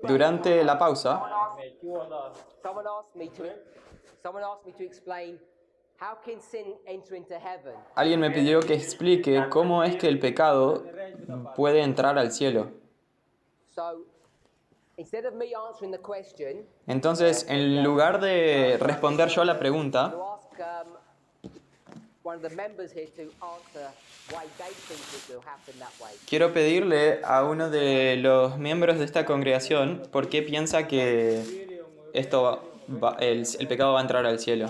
Durante la pausa, mẹ chua là someone asked me to explain how can sin enter into heaven. alguien me pidió que explique cómo es que el pecado puede entrar al cielo. So instead of me answering the question, Entonces, en lugar de responder yo a la to pregunta, ask one of the members here to answer why they think it will happen that way. quiero pedirle a uno de los miembros de esta congregación por qué piensa que el pecado va a entrar al cielo.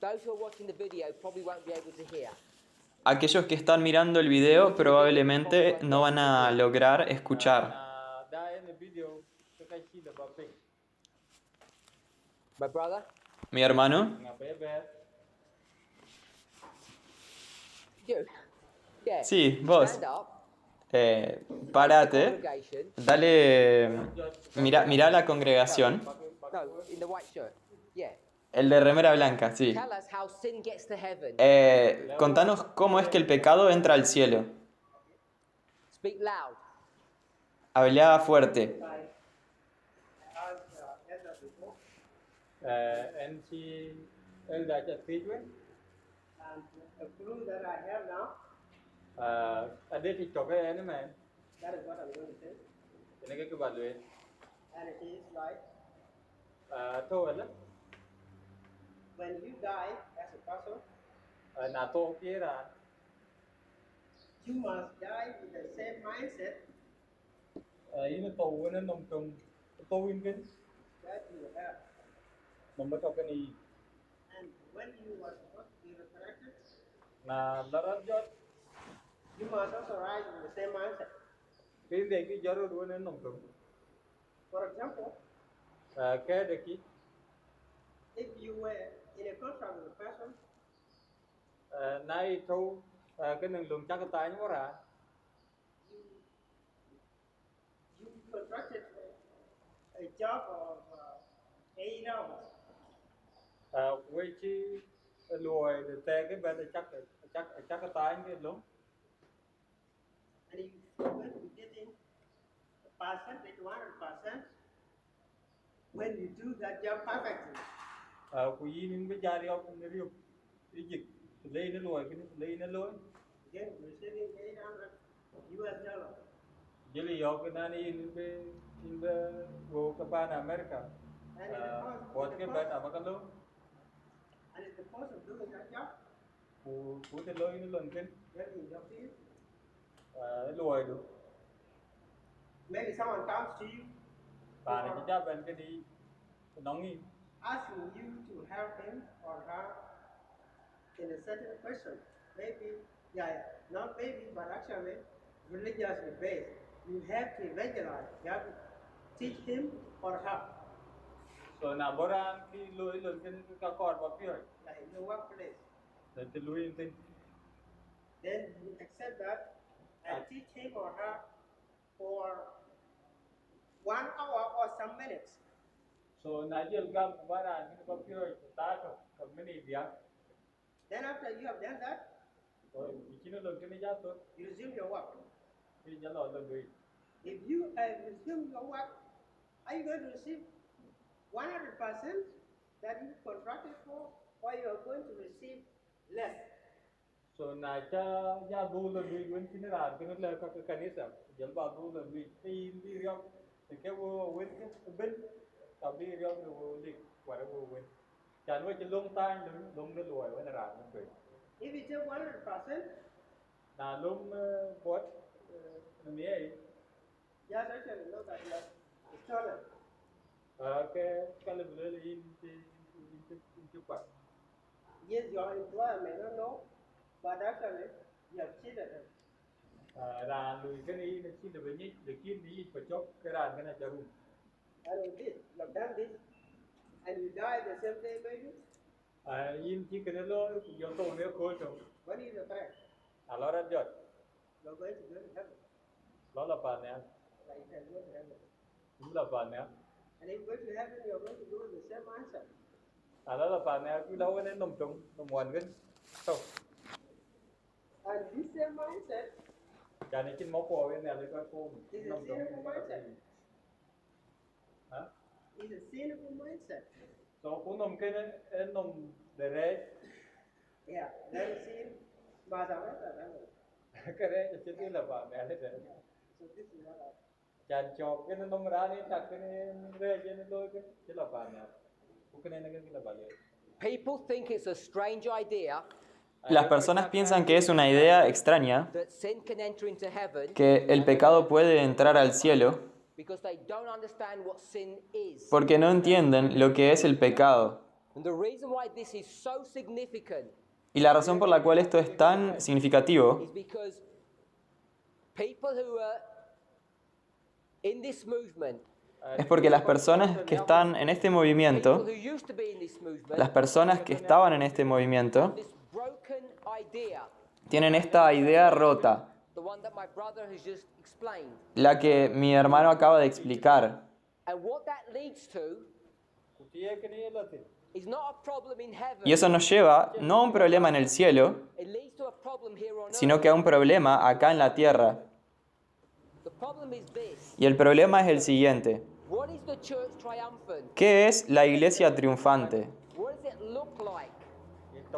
Those who are watching the video probably won't be able to hear. Aquellos que están mirando el video probablemente no van a lograr escuchar. là đaiในวิดีโอก็ใกล้ชิดแบบเป็น My brother, Mi hermano, งาเป๊ะเป๊ะ you, yeah, sí, vos, stand up. párate, Congregation, dale, mira a la congregación, no, in the white shirt, yeah. el de remera blanca, sí. Tell us how sin gets to heaven. Contanos cómo es que el pecado entra al cielo. Speak loud. Habla fuerte. and she elder just teach me And the clue that I have now, ở đây thì cho cái này mà that is what I'm going to say. cái này cái bạn luyện And it is like thôi lắm when you die as a person, là tôi kia là you must die with the same mindset ý nó tù nó nông trùng tôi in cái that you have. mình mới cho cái này And when you were supposed to be resurrected, là nó rất rất you must also rise with the same mindset. cái này cái giờ rồi nó nông trùng For example, cái đấy kia if you were in a contract with a person nay thu cái năng lượng chắc cái tay nó ra you contracted a job of 8 hours, quay chi lùi để té cái bên chắc cái tay cái đúng and if you're going to be getting a percentage 100% when you do that job perfectly. quý những cái gia điệu nó riêu cái dịch lấy nó lùi cái lấy nó lối Again, receiving 800 US dollars. jadi yo cái này in the vô cái ban America And buat cái bên apa kan lo and in the course of doing that job, của cái lối nó lần cái then in your field, nó lùi được maybe someone comes to you và này cái bên cái đi nóng đi asking you to help him or her in a certain question. Maybe, not maybe, but actually religiously based. You have to evangelize. You have to teach him or her. rồi nào bữa ra cái lối lần cái con vào phía Like in your workplace. để cái lối in tin Then you accept that and teach him or her for 1 hour or some minutes. so này giờ cái bữa ra cái vào phía ta có mấy này việc Then after you have done that, rồi chỉ nó lần cái này giá tốt you resume your work. thì nhớ lời lần đi If you have resumed your work, are you going to receive 100% that you contracted for, or you are going to receive less? so này cha gia du lần đi quên cái là cái nó là cái này sao dẫn vào du lần đi đi riêng thì cái vô quên cái bên tao đi riêng rồi đi qua đó vô quên chẳng với cái lông tay lông nó lùi với nó ra nó quên If you take 100%, là lông bớt nó ấy just actually know that you are stolen. cái lần nữa là in chụp quạt Yes, your employer may not know, but actually you have cheated him. là lùi cái này nó chỉ là về nhích để kiếm đi phải chốt cái đàn cái này cho luôn And you did, you have done this, and you died the same day, maybe. in chỉ cái đó do tôi nếu khối rồi What is the threat? nó rất giỏi You're going to go to heaven. nó là bạn nè Like you can go to heaven. đúng là bạn nè And if you go to heaven, you're going to do the same answer. đó là bạn nè cứ đâu đến nông trùng nông nguồn cái không And this same mindset cái này chính máu của bên này lấy cái cô is a nông trùng sinful mindset. Hả? It's a sinful mindset. So cũng nằm cái en nằm để đấy Yeah, that is sin. Mà sao đấy là đang cái đấy chứ cái là bà mẹ đấy đấy. so this is what I Chan chọc cái nó nằm ra đi đặt cái rễ trên nó đôi cái là bà mẹ. Cũng cái này cái là bà đấy. People think it's a strange idea Las personas piensan que es una idea extraña that sin can enter into heaven que el pecado puede entrar al cielo because they don't understand what sin is. porque no entienden lo que es el pecado. And the reason why this is so significant Y la razón por la cual esto es tan significativo is because people who are in this movement, es porque las personas que están en este people movimiento, who used to be in this movement, las personas que estaban en este movimiento, this broken idea, tienen esta idea rota, the one that my brother has just explained. la que mi hermano acaba de explicar. And what that leads to Cũng chia cái này là thì is not a problem in heaven. Y eso nos lleva no a un problema en el cielo, It leads to a problem here on sino earth. que a un problema acá en la tierra. The problem is this. Y el problema es el siguiente. What is the church triumphant? ¿Qué es la iglesia triunfante? What does it look like?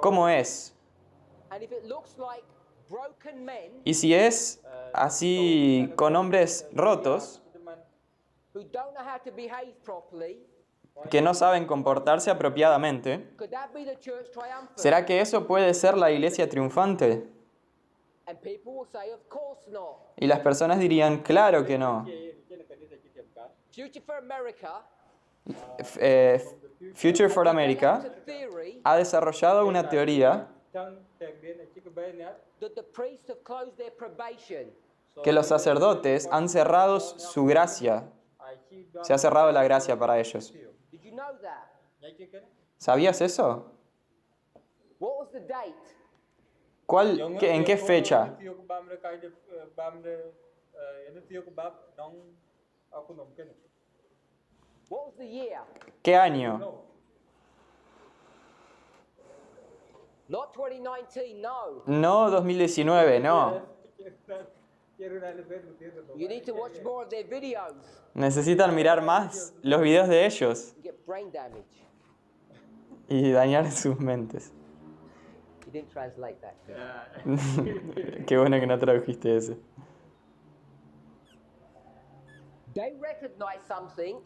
¿Cómo es? And if it looks like broken men Y si es así con hombres rotos, who don't know how to behave properly, que no saben comportarse apropiadamente, could that be the church triumphant? ¿será que eso puede ser la iglesia triunfante? And people will say, of course not. Y las personas dirían, claro que no. trên là cái này chỉ tiệm cá. Future for America Future for America developed a theory ha desarrollado una teoría Trong tiền biến này chỉ có bé nè. that the priests have closed their probation. que los sacerdotes han cerrado su gracia. Ai chi đó. Se ha cerrado la gracia para ellos. Did you know that? Nhảy chứ cái. ¿Sabías eso? What was the date? ¿En qué fecha? Tiêu của bam nó cái bam nó tiêu của bam đóng ở con nằm cái này. What was the year? ¿Qué año? No. Not 2019, no. No 2019, no. You need to watch more of their videos. Necesitan mirar más los videos de ellos You get brain damage. y dañar sus mentes. You didn't translate that. Qué bueno que no tradujiste ese. They recognize something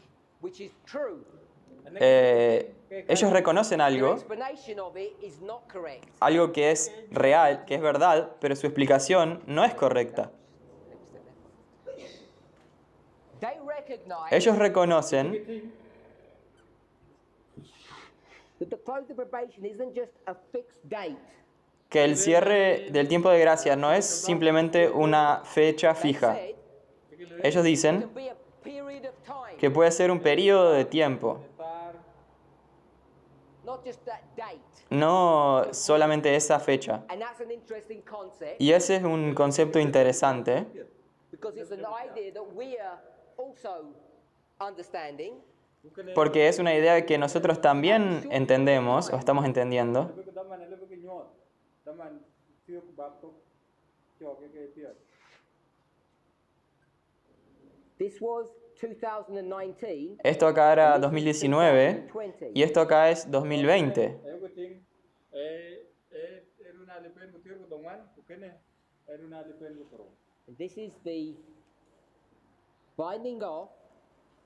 which is true. Ellos reconocen Their algo, explanation of it is not correct. algo que es real, que es verdad, pero su explicación no es correcta. They recognize Ellos reconocen that the close of probation isn't just a fixed date. que el cierre del tiempo de gracia no es simplemente una fecha They fija. said Ellos it dicen can be a period of time, que puede ser un periodo de tiempo, not just that date. no solamente esa fecha. And that's an interesting concept Y ese es un concepto interesante, because it's an idea that we are also understanding. porque es una idea que nosotros también entendemos o estamos entendiendo, Cái đó mà nó cái nhọn. Đó mà tiêu của bam cũng cho cái tiêu. This was 2019. Esto acá era 2019 y esto acá es 2020. Em có tiếng Eruna Lipen của tiêu của đồng an của cái này. Eruna Lipen của pro. And this is the binding off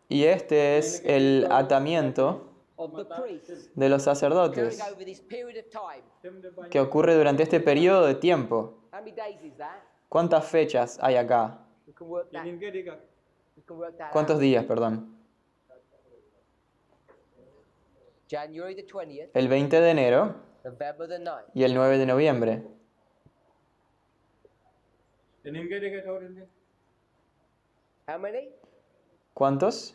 Y este es el atamiento of the priests de los sacerdotes carrying over this period of time. Thêm để bao que ocurre durante este periodo de tiempo. How many days is that? ¿Cuántas fechas hay acá? We can work that. nhiêu cái đi cả. We can work that ¿Cuántos out. días, perdón? January the 20th, El 20 de enero November the 9th. y el 9 de noviembre. Nhiêu cái đi cái thôi đi. How many? ¿Cuántos?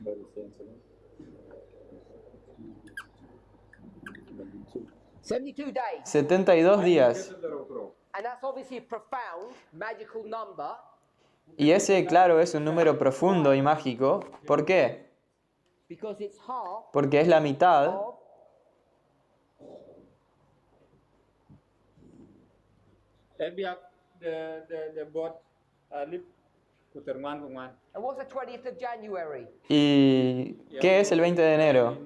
Very sensible. 72 days. 72 días. And that's obviously a profound, magical number Y ese, claro, es un número profundo y mágico. ¿Por qué? because it's half Porque es la mitad of Em biết the bot Alip kuterman kuman. And what's the 20th of January? ¿Y qué es el 20 de enero?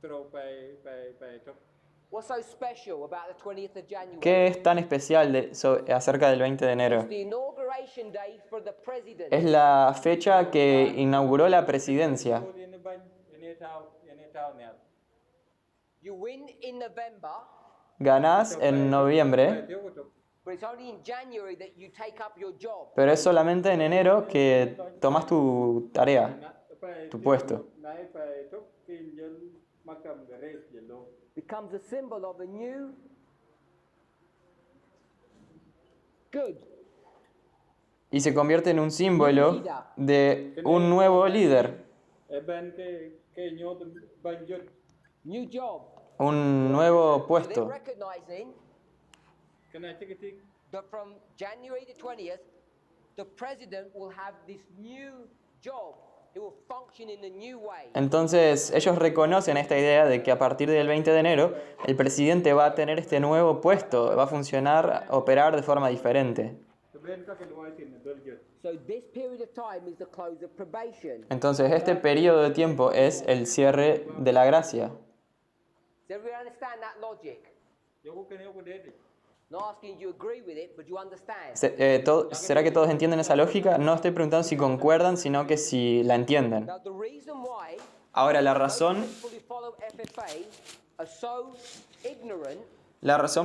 Troไปchok. What's so special about the 20th of January? ¿Qué es tan especial acerca del 20 de enero? It's the inauguration day for the president. Es la fecha que inauguró la presidencia. Ini tao nè. You win in November, Ganás en noviembre, Thiếu của chok. but it's only in January that you take up your job. pero es solamente en enero que tomas tu tarea, tu puesto. Nãy phải chok tin dân makam gare yellow. Becomes a symbol of a new good. Y se convierte en un símbolo de un nuevo líder, Ben cái nhốt ban yut. New job. un nuevo They're puesto. recognizing Cái này cái thing. that from January the 20th, the president will have this new job. It will function in a new way. Entonces ellos reconocen esta idea de que a partir del 20 de enero el presidente va a tener este nuevo puesto, va a funcionar, operar de forma diferente. Ben các cái loại tiền đơn yut. So this period of time is the close of probation. Entonces este periodo de tiempo es el cierre de la gracia. Does everyone understand that logic? Yo có cái nếu có đấy. Not asking you agree with it, but you understand. ¿Será que todos entienden esa lógica? No estoy preguntando si concuerdan, sino que si la entienden. Now the reason why Ahora, la most razón people who follow FFA are so ignorant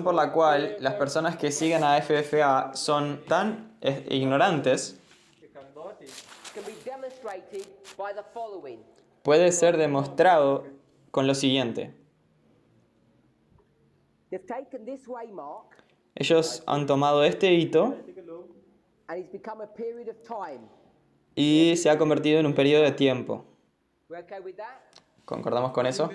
por la cual las personas que siguen a FFA son tan ignorantes Cái cần đó thì can be demonstrated by the following. puede ser demostrado con lo siguiente. They've taken this waymark Ellos han tomado este hito cái lỗ. and it's become a period of time. y se ha convertido en un periodo de tiempo. We're okay with that? ¿Concordamos con eso?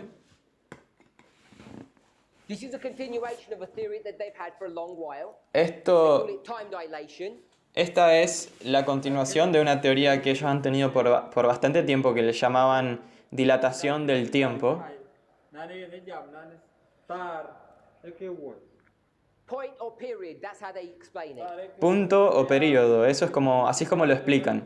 This is a continuation of a theory that they've had for a long while. Esto, Call it time dilation. esta es la continuación de una teoría que ellos han tenido por bastante tiempo que le llamaban dilatación del tiempo. Nani nó giảm nani tar cái kêu word. Point or period, that's how they explain it. Punto o periodo, eso es como, así es como lo explican.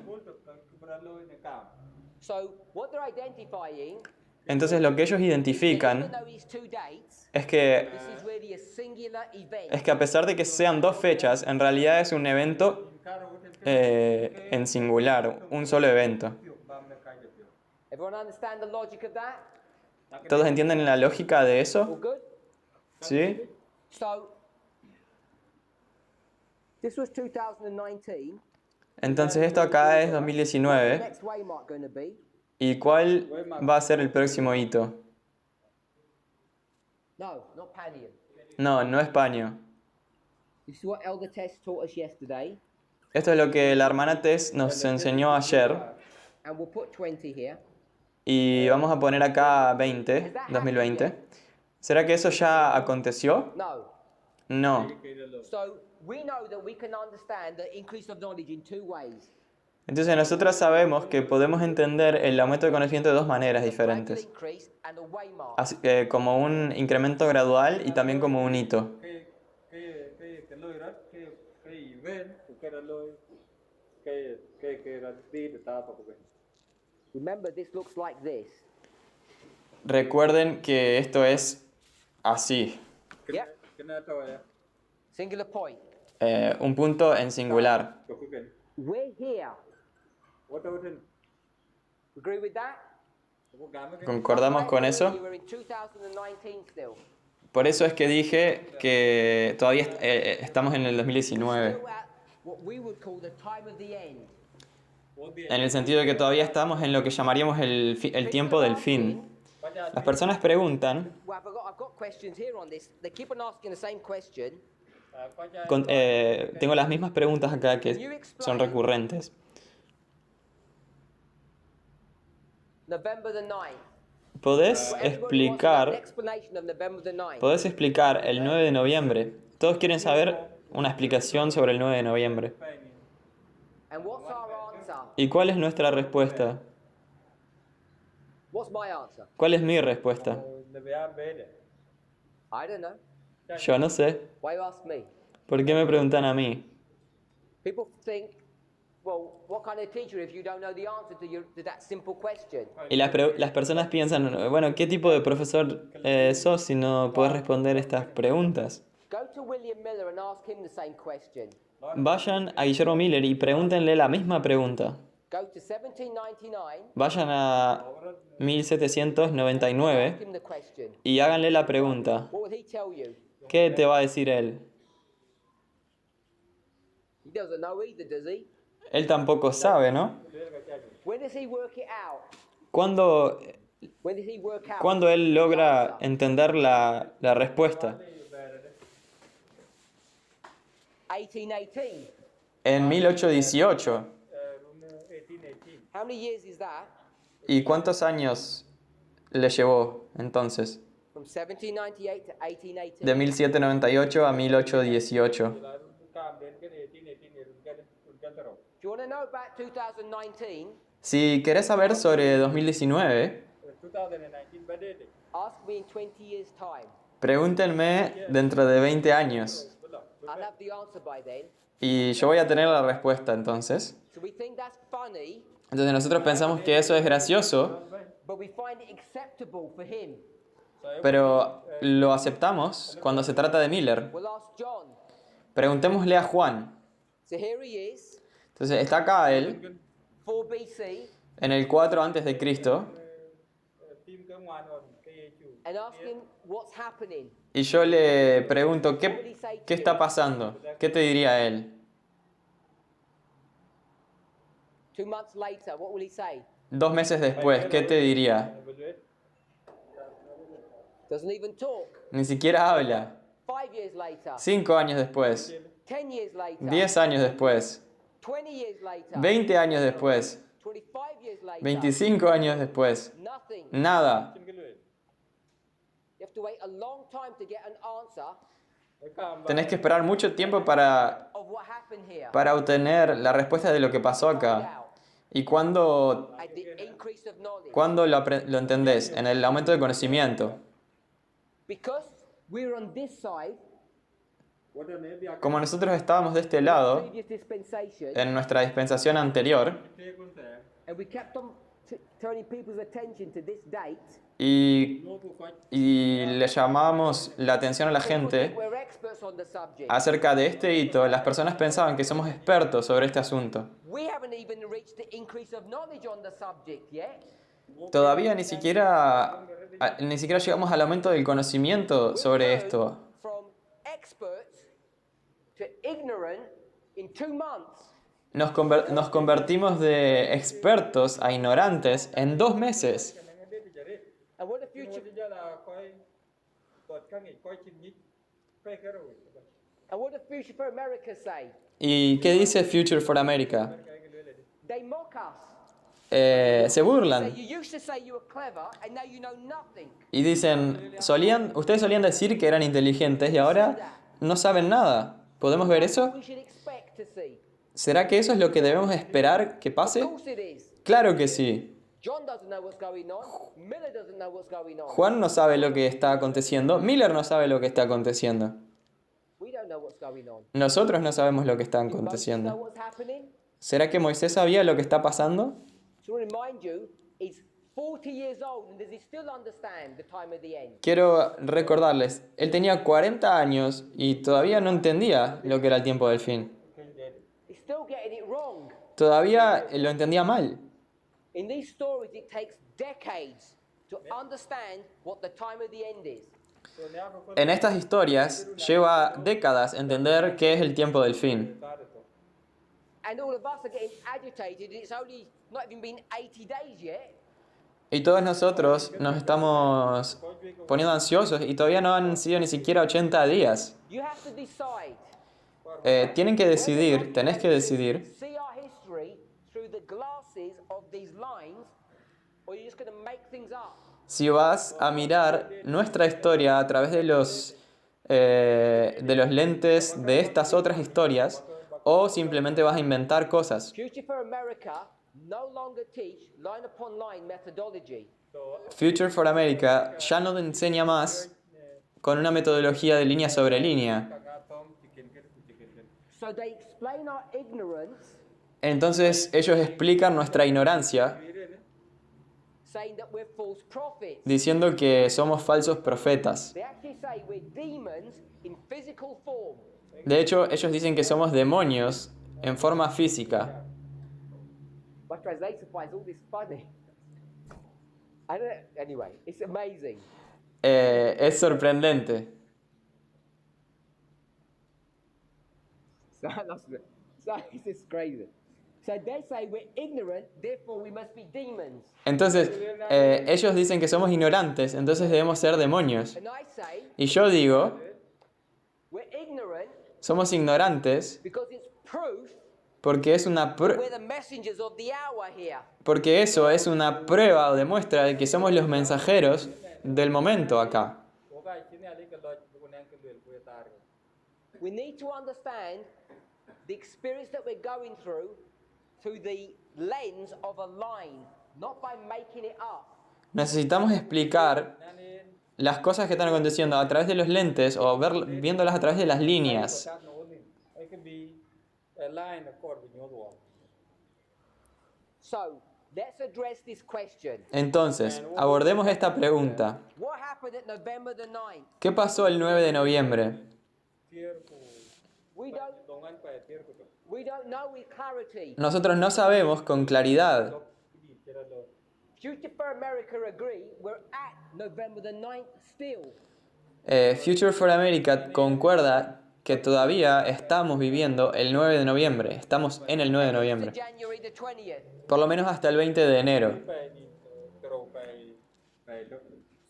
So what they're identifying, Entonces lo que ellos even identifican though it's two dates, es que this is really a singular event. es que a pesar de que sean dos fechas, en realidad es un evento en singular, un solo evento. Everyone understand the logic of that? ¿Todos entienden la lógica de All eso? good? ¿Sí? So this was 2019. Entonces esto acá es The 2019. next waymark going to be? ¿Y cuál va a ser el próximo hito? No, not Panion. No, no es paño. This is what Elder Tess taught us yesterday, Esto es lo que la hermana Tess nos enseñó ayer. and we'll put 20 here. Y vamos a poner acá 2020. ¿Será que eso ya aconteció? No. No. So we know that we can understand the increase of knowledge in two ways. Entonces nosotros sabemos que podemos entender el aumento de conocimiento de dos maneras Gradual diferentes. increase and a waymark. Así que como un incremento gradual y también como un hito. Cái lôi đó cái event của cái lôi cái đi để ta vào cái. Remember, this looks like this. Recuerden que esto es así. Yep. Cái này tao à. Singular point. Un punto en singular. Của cái. We're here. What tao trên. Agree with that? Của cảm cái. ¿Concordamos con eso? We're in 2019 still. Por eso es que dije que todavía estamos en el 2019. Still at what we would call the time of the end. En el sentido de que todavía estamos en lo que llamaríamos el tiempo del fin. Las personas preguntan, Well, I've got questions here on this. They keep on asking the same question. tengo las mismas preguntas acá que son recurrentes. November the 9th. ¿Podés Everybody wants an explicar, explanation of November the 9th. podés explicar el 9 de noviembre? Todos quieren saber una explicación sobre el 9 de noviembre. And what's our answer? ¿Y cuál es nuestra respuesta? What's my answer? ¿Cuál es mi respuesta? I don't know. Yo no sé. Why you ask me? ¿Por qué me preguntan a mí? People think Well, what kind of teacher if you don't know the answer to that simple question? Y las personas piensan, bueno, ¿qué tipo de profesor sos si no podés responder estas preguntas? Go to William Miller and ask him the same question. Vayan a Guillermo Miller y pregúntenle la misma pregunta. Go to 1799 Vayan a and 1799 ask him the question. y háganle la pregunta. What will he tell you? ¿Qué te va a decir él? He doesn't know either, does he? Él tampoco sabe, ¿no? When does he work it out? ¿Cuándo, When does he work out? cuándo él logra entender la respuesta? 1818. En 1818. 1818. How many years is that? ¿Y cuántos años le llevó entonces? From 1798 to 1818. De 1798 a 1818. Cảm đến cái 1818 rừng chân rồi. Do you want to know about 2019? Si querés saber sobre 2019, 2019 بدأت. Ask me in 20 years' time. pregúntenme dentro de 20 años. I'll have the answer by then. Y yo voy a tener la respuesta entonces. So we think that's funny, Entonces nosotros pensamos que eso es gracioso, but we find it acceptable for him. pero lo aceptamos cuando se trata de Miller. We'll ask John. Preguntémosle a Juan. So here he is, Entonces está acá él, 4 BC, en el 4 antes de Cristo, Tim cái ngoan rồi cái chủ. and ask him what's happening. y yo le pregunto, ¿qué está pasando? ¿Qué te diría él? 2 months later, what will he say? 2 meses después, ¿qué te diría? Doesn't even talk. Ni siquiera habla. 5 years later, 5 años después, 10 years later, 10 años después, 20 years later, 20 años después, 25 years later, 25 años después, nothing. nada. Trên cái lưỡi. You have to wait a long time to get an answer Cái cảm vào Tenés que esperar mucho tiempo para of what happened here. obtener la respuesta de lo que pasó acá. ¿Y cuándo, At the increase of knowledge. cuándo lo entendés? En el aumento de conocimiento. Because we're on this side, What the name bia Como nosotros estábamos de este lado, previous dispensation, en nuestra dispensación anterior, cái con thể. and we kept on turning people's attention to this date, y, Nó của khách. y le llamamos la atención a la people think gente we're experts on the subject. acerca de este hito, las personas pensaban que somos expertos sobre este asunto. We haven't even reached the increase of knowledge on the subject yet. Todavía ni siquiera llegamos al aumento del conocimiento We've sobre gone esto. from experts to ignorant in 2 months. Nos convertimos de expertos a ignorantes en 2 meses. Cái này biết bây giờ đi. And what the Nhưng mà future bây giờ là coi tuột các nghỉ coi chim nhích. Phê cái rồi. and what the future for America say? ¿Y qué dice Future for America? Cái lưỡi này đi. They mock us. Se Say, burlan you used to say you were clever and now you know nothing. y dicen, ustedes solían decir que eran inteligentes y ahora no saben nada. ¿Podemos ver eso? We should expect to see. ¿Será que eso es lo que debemos esperar que Of pase? course it is. Claro que sí. John doesn't know what's going on. Miller doesn't know what's going on. Juan no sabe lo que está aconteciendo. Miller no sabe lo que está aconteciendo. We don't know what's going on. Nosotros no sabemos lo que está Did Moses know aconteciendo. what's happening? ¿Será que Moisés sabía lo que está pasando? To remind you, he's 40 years old and does he still understand the time of the end? Quiero recordarles, él tenía 40 años y todavía no entendía lo que era el tiempo del fin. He's still getting it wrong. Todavía lo entendía mal. In these stories, it takes decades to understand what the time of the end is. Rồi nếu có con En estas historias lleva décadas entender qué es el tiempo del fin. ta được rồi. And all of us are getting agitated. It's only not even been 80 days yet. Y todos nosotros nos estamos poniendo ansiosos y todavía no han sido ni siquiera 80 días. You have to decide. Tienen que decidir, tenés que decidir See our history through the glasses of these lines, or you're just going to make things up. si vas a mirar nuestra historia a través de los lentes de estas otras historias o simplemente vas a inventar cosas. Future for America no longer teach line upon line methodology. Future for America ya no te enseña más con una metodología de línea sobre línea. Cả ngã tôm chỉ kiến cái chỉ kiến cái. So they explain our ignorance Entonces ellos explican nuestra ignorancia saying that we're false prophets. diciendo que somos falsos profetas. They actually say we're demons in physical form. De hecho, ellos dicen que somos demonios en forma física. My translator finds all this funny. Anyway, it's amazing. Es sorprendente. So this is crazy. So they say we're ignorant, therefore we must be demons. Entonces, ellos dicen que somos ignorantes, entonces debemos ser demonios. And I say Y yo digo, we're ignorant somos ignorantes because it's proof porque es una we're the messengers of the hour here. porque eso es una prueba o demuestra de que somos los mensajeros del momento acá. We need to understand the experience that we're going through the lens of a line, not by making it up. Necesitamos explicar las cosas que están aconteciendo a través de los lentes o viéndolas a través de las líneas. So, let's address this question. Entonces, abordemos esta pregunta. What happened at November the 9th? ¿Qué pasó el 9 de noviembre? We don't know with clarity. Nosotros no sabemos con claridad. Future for America agree we're at November the 9th still. Future for America concuerda que todavía estamos viviendo el 9 de noviembre. Estamos en el 9 de To noviembre. January the 20th. Por lo menos hasta el 20 de enero.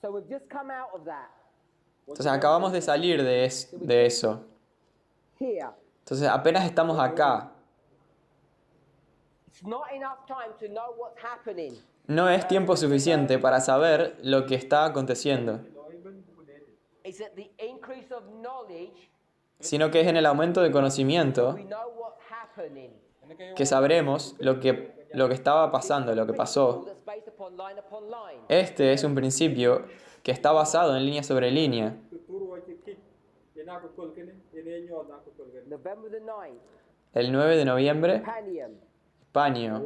So we've just come out of that. Entonces acabamos de salir de eso. Here. Entonces apenas estamos acá. It's not enough time to know what's happening. No es tiempo suficiente para saber lo que está aconteciendo, It's at the increase of knowledge sino que es en el aumento de conocimiento we know what's happening. que sabremos lo que estaba pasando, lo que pasó. That's based upon line. Este es un principio que está basado en línea sobre línea. November the 9th. El 9 de noviembre, Panium. paño.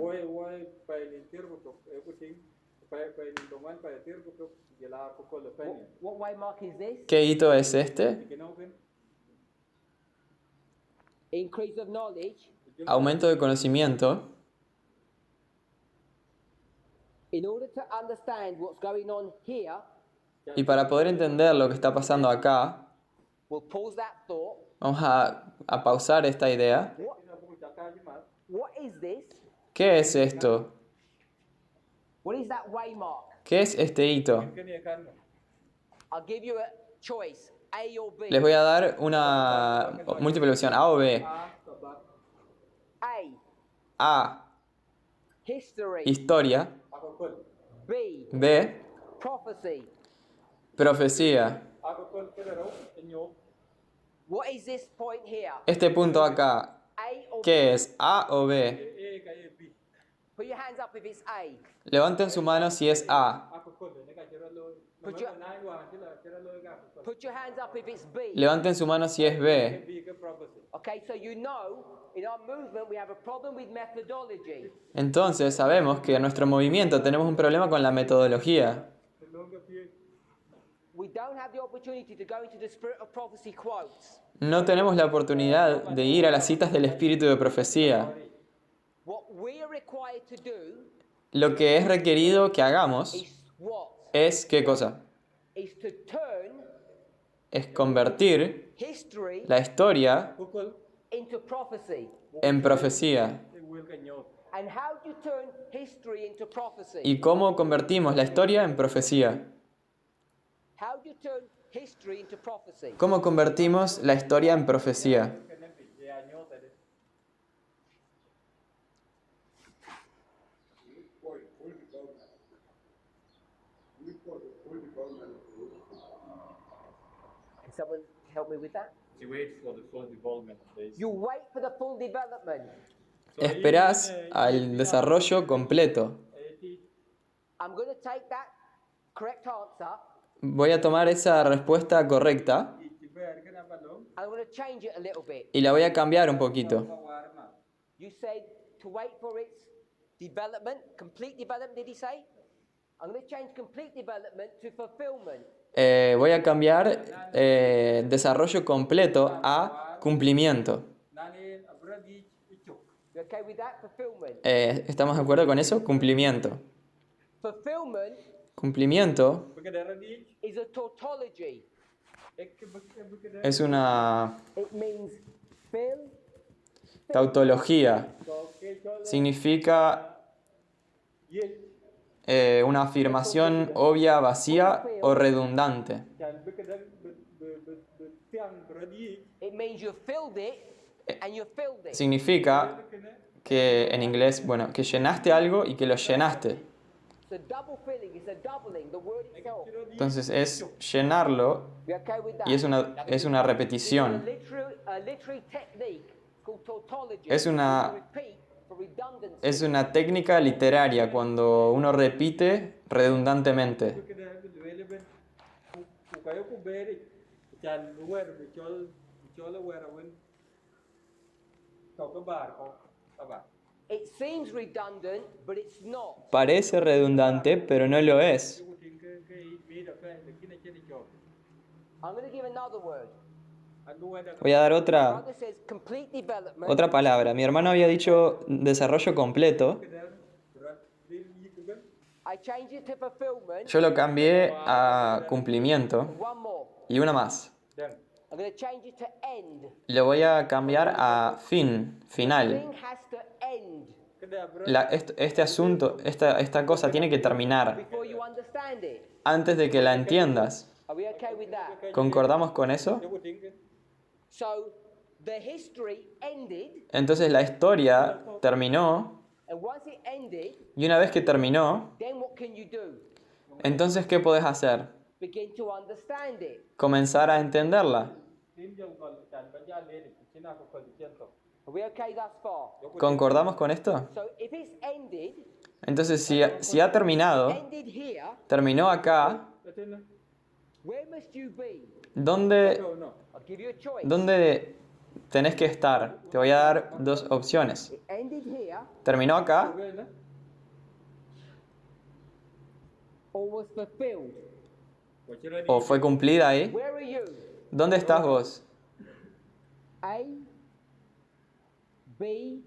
What waymark is this? ¿Qué hito es este? Increase of knowledge. Aumento de conocimiento. In order to understand what's going on here, Y para poder entender lo que está pasando acá, we'll pause that thought. vamos a pausar esta idea. What is this? ¿Qué es esto? What is that waymark? ¿Qué es este hito? I'll give you a choice, A or B. Les voy a dar una múltiple opción, A o B. A, A, history. historia. B, B, prophecy. profecía. What is this point here? Este punto acá, A or B? ¿qué es? ¿A o B? Put your hands up if it's A. Levanten su mano si es A. Put your hands up if it's B. Levanten su mano si es B. Okay, so you know in our movement we have a problem with methodology. Entonces sabemos que en nuestro movimiento tenemos un problema con la metodología. We don't have the opportunity to go into the spirit of prophecy quotes. No tenemos la oportunidad de ir a las citas del espíritu de profecía. What we are required to do Lo que es requerido que hagamos is what? es, ¿qué cosa? Is to turn Es convertir history la historia into prophecy. en profecía. And how do you turn history into prophecy? ¿Y cómo convertimos la historia en profecía? How do you turn history into prophecy? ¿Cómo convertimos la historia en profecía? Can someone help me with that? You wait for the full development. You wait for the full development. Esperás al desarrollo completo. I'm going to take that correct answer. Voy a tomar esa respuesta correcta I'm going to change it a little bit. y la voy a cambiar un poquito. You said to wait for its development, complete development, did he say? I'm going to change complete development to fulfillment. Voy a cambiar desarrollo completo a cumplimiento. nani abradi ichuk. You okay with that? Fulfillment. ¿Estamos de acuerdo con eso? Cumplimiento. Fulfillment Cumplimiento Bekedara di is a tautology. bekedara es una It means fill. tautología. ke chol Significa ye una afirmación obvia, vacía o redundante. chan bekedara be tiang bradi It means you filled it and you filled it. Significa que en inglés, bueno, que llenaste algo y que lo llenaste. It's a double filling. It's a doubling. The word itself. Entonces es llenarlo You okay with that? y es una repetición. A literary technique called tautology. Es una- To repeat for redundancy. Es una técnica literaria cuando uno repite redundantemente. bekedara be wele ben ku kayo ku beri chan wer be chol wer wen ka bar ko aba It seems redundant, but it's not. Parece redundante, pero no lo es. ku tin ke mi da fe de kina cheni chok I'm going to give another word. andu weda Voy a dar otra Brother says complete development. Otra palabra. Mi hermano había dicho desarrollo completo. bekedara berat di yik ben I change it to fulfillment. Yo lo cambié a cumplimiento. One more. Y una más. dan I'm going to change it to end. Lo voy a cambiar a fin, final. Thing has to end kedara Este asunto, esta cosa tiene que terminar before you understand it. antes de que la entiendas. Are we okay with that? ¿Concordamos con eso? ku tin ke So the history ended, Entonces la historia terminó and once it ended, y una vez que terminó, then what can you do? entonces ¿qué podés hacer? Begin to understand it. Comenzar a entenderla. tin jong kol chan ba ja le ni china ko kol chen to Are we okay thus far? ¿Concordamos con esto? So if it's ended, Entonces si ha terminado, ended here, terminó acá, atin where must you be? ¿dónde, no no I'll give you a choice. dónde tenés que estar? Te voy a dar dos opciones. It ended here ¿Terminó acá wela or was fulfilled. ko chira di o fue cumplida ahí? Where are you? ¿Dónde estás vos? A, B,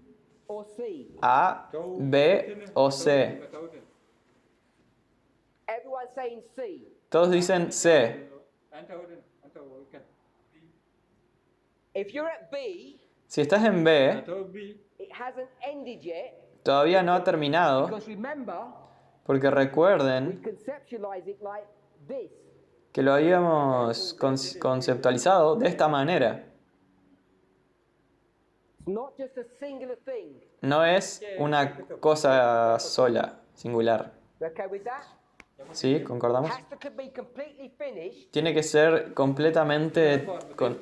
or C? A, B o C. Everyone's saying C. Todos dicen C. anta kan If you're at B, Si estás en B, anta bi it hasn't ended yet todavía no ha terminado, because remember, porque we recuerden conceptualize it like this. que lo habíamos conceptualizado de esta manera. It's not just a singular thing. No es una cosa sola, singular. You okay with that? ¿Sí? ¿Concordamos? Has to be completely finished. Tiene que ser completamente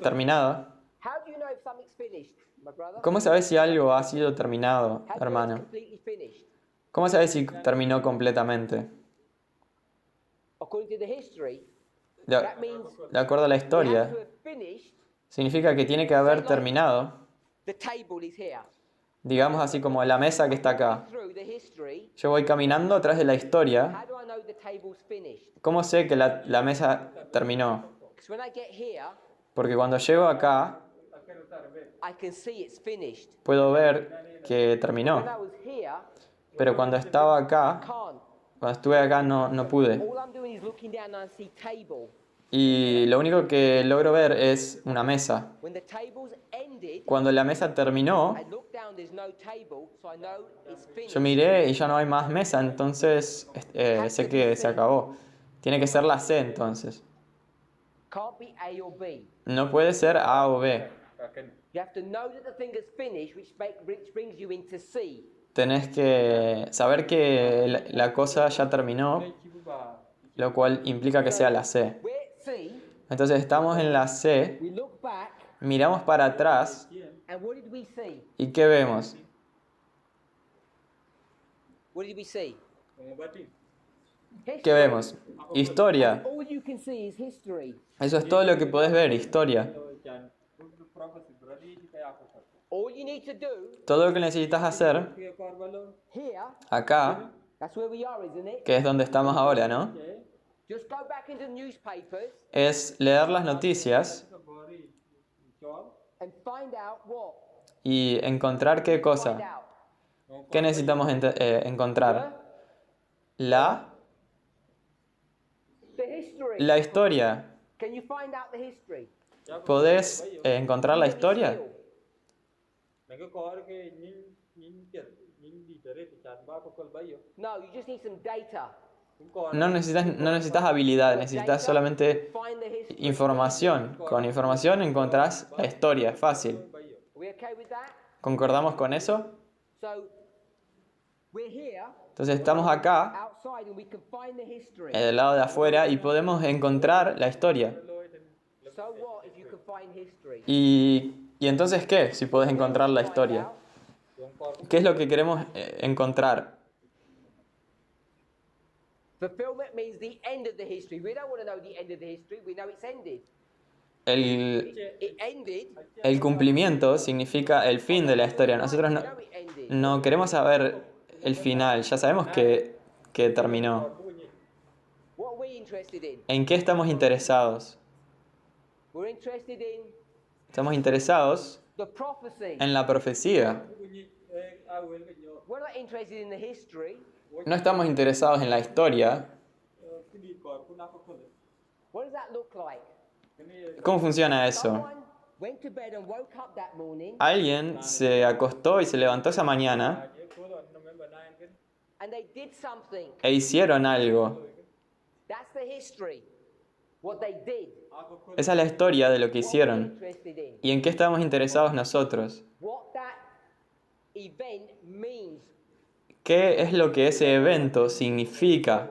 terminada. How do you know if something's finished, my brother? ¿Cómo sabes si algo ha sido terminado, How do you know it's hermano? completely finished? ¿Cómo sabes si terminó completamente? According to the history, De, that means de acuerdo a la it has historia, to have finished. significa que tiene que haber terminado, The table is here. digamos así como la mesa que está acá. Through the history, Yo voy caminando atrás de la historia. how do I know the table's finished? ¿Cómo sé que la mesa terminó? Because when I get here, Porque cuando llego acá, I can see it's finished. puedo ver que terminó. When I was here, Pero cuando estaba acá, can't. cuando estuve acá no pude. All I'm doing is looking down and I see table. Y lo único que logro ver es una mesa. When the table's ended, Cuando la mesa terminó, I look down, there's no table, so I know it's finished. yo miré y ya no hay más mesa, entonces sé que se acabó. Tiene que ser la C entonces. Can't be A or B. No puede ser A o B. kan You have to know that the thing is finished, which brings you into C. Tenés que saber que la cosa ya terminó, chi ba lo cual implica que sea la C. We're at C, Entonces estamos en la C, we look back, miramos para atrás and what did we see? y ¿qué vemos? What did we see? mo batin ¿Qué vemos? Historia. All you can see is history. Eso es todo lo que podés ver, historia. chan prophecy bradi ji kaya ko All you need to do Todo lo que necesitas hacer kia kor balon here, acá, that's where we are, isn't it? que es donde estamos ahora, ¿no? che Just go back into the newspapers Es leer las noticias ka bori chom and find out what? y encontrar qué Find cosa. out. ¿Qué necesitamos encontrar? La The history. La historia. Can you find out the history? ¿Podés encontrar la With any historia? skill. nang ka kor ke nin tiet nin di tere ti chan ba ko kol bayo No, you just need some data. kum kor No necesitas habilidad, necesitas solamente Find the history. información. Con información encontrás la historia, fácil. bayo Are we okay with that? ¿Concordamos con eso? So, we're here Entonces estamos acá, outside and we can find the history. del lado de afuera, y podemos encontrar la historia. So what if you can find history? ¿Y entonces qué si podés encontrar la historia? yong kor ¿Qué es lo que queremos encontrar? Fulfillment means the end of the history. We don't want to know the end of the history. We know it's ended. El, It ended. el cumplimiento significa el fin de la historia. Nosotros We no, know it ended. no queremos saber el final, ya sabemos que terminó. What are we interested in? ¿En qué estamos interesados? We're interested in Estamos interesados the prophecy. en la profecía. bunyi a wel ka yo We're not interested in the history. No estamos interesados en la historia. ki di kor ku na ko kol What does that look like? kani ¿Cómo funciona eso? Someone went to bed and woke up that morning Alguien se acostó y se levantó esa mañana je ko lo November 9 ken and they did something. e hicieron algo. That's the history. What they did. a ko kol Esa es la historia de lo que What we're hicieron. interested in. ¿Y en qué estamos interesados nosotros? What that event means. ¿Qué es lo que ese evento significa?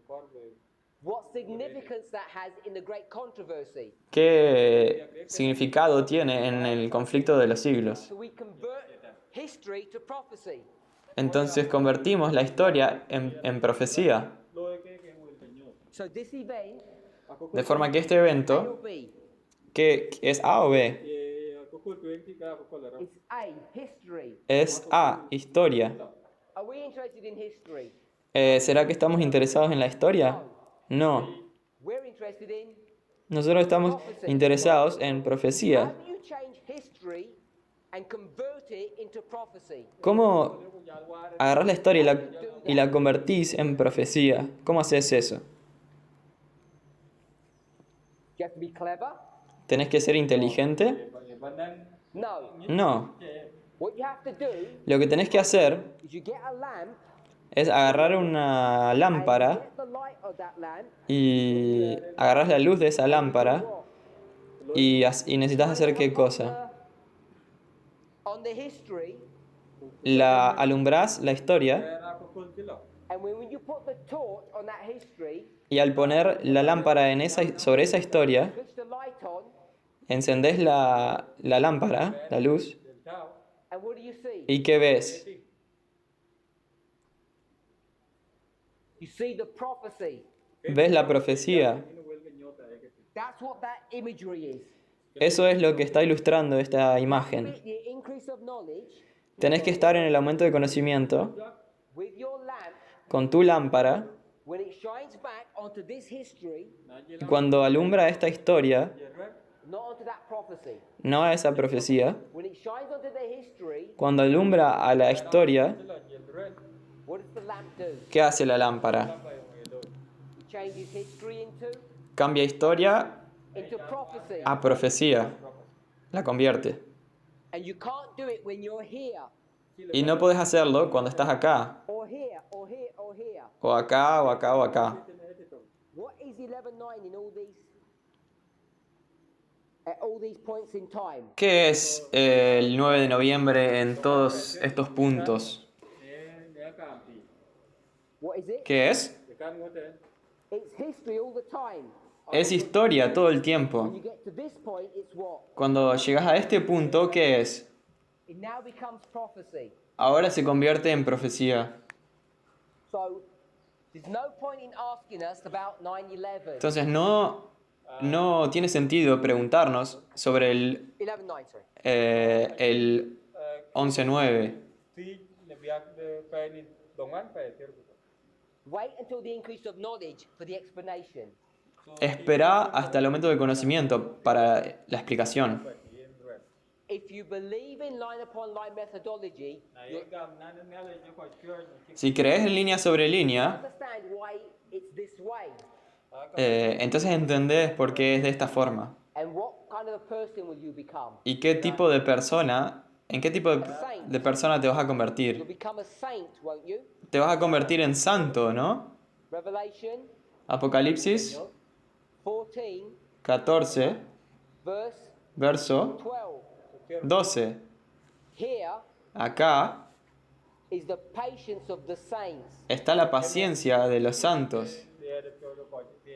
kor be What significance that has in the great controversy. ¿Qué significado tiene en el conflicto de los siglos? So we convert history to prophecy. Entonces convertimos la historia en profecía. lo ke wel ka yo So this event a ko De forma que este A or evento, B. que es A o B, a ko kol 20 ka ko kol ra It's A, history. es A, historia. Are we interested in history? ¿Será que estamos interesados en la historia? No. We're interested in Nosotros estamos interesados en profecía. how do you change history and convert it into prophecy? ¿Cómo agarrás la historia y la convertís en profecía? ¿Cómo haces eso? Do you have to be clever? ¿Tenés que ser inteligente? banan No. No. What you have to do Lo que tenés que hacer is you get a lamp es agarrar una and lámpara get the light of that lamp y agarrás la luz de esa lámpara y necesitas hacer qué cosa. on the history, La alumbrás la historia a ko kol kilo and when you put the torch on that history, y al poner la lámpara sobre esa historia, switch the light on, encendés la lámpara, la luz, del tao and what do you see? ¿y qué ves? You see the prophecy. Ves la profecía. no wel ka yo ta ke That's what that imagery is. Eso es lo que está ilustrando esta imagen. The increase of knowledge Tenés que estar en el aumento de conocimiento with your lamp con tu lámpara when it shines back onto this history, y cuando alumbra esta historia, not onto that prophecy. no a esa profecía, When it shines onto the history, cuando alumbra a la historia, what does the lamp do? ¿qué hace la lámpara? It changes history Cambia historia into prophecy. a profecía. La convierte. And you can't do it when you're here, Y no podés hacerlo cuando estás acá, or here, or here, or here. o acá, o acá, o acá. What is 11:9 in all these at all these points in time? ¿Qué es el 9 de noviembre en todos estos puntos? ne ka ti What is it? ¿Qué es? de kan ngote It's history all the time. Es historia todo el tiempo. When you get to this point, it's what? Cuando llegas a este punto, ¿qué es? It now becomes prophecy. Ahora se convierte en profecía. So there's no point in asking us about 9/11. Entonces no no tiene sentido preguntarnos sobre el 11:9, sorry. el 11.9. tí là việc de phải đi đồng án phải theo được. Wait until the increase of knowledge for the explanation. Espera hasta el aumento del conocimiento para la explicación. Phải đi rồi. If you believe in line upon line methodology, Này you'll gam nan nan là cho phải chưa. Si crees en línea sobre línea, understand why it's this way entonces entendés por qué es de esta forma. and what kind of a person will you become. ¿Y qué tipo de persona, en qué tipo de persona te vas a You'll convertir? become a saint, won't you? Te vas a convertir en santo, ¿no? Revelation Apocalipsis 14, 14, verse verso 12. 12. Here Acá is the patience of the saints. está la paciencia de los santos. Để được cho khỏi thì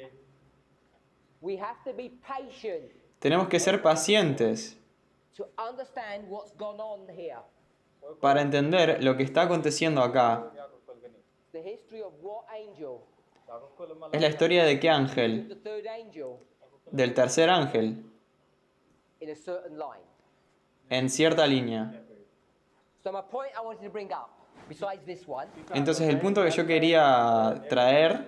We have to be patient Tenemos que ser pacientes to understand what's gone on here. para entender lo que está aconteciendo acá. nhà của phần cái này. The history of what angel? Đó có phần mà Es la historia de qué ángel, The third angel del tercer ángel, in a certain line. en cierta línea. So my point I wanted to bring up, besides this one, Entonces el punto que yo quería traer,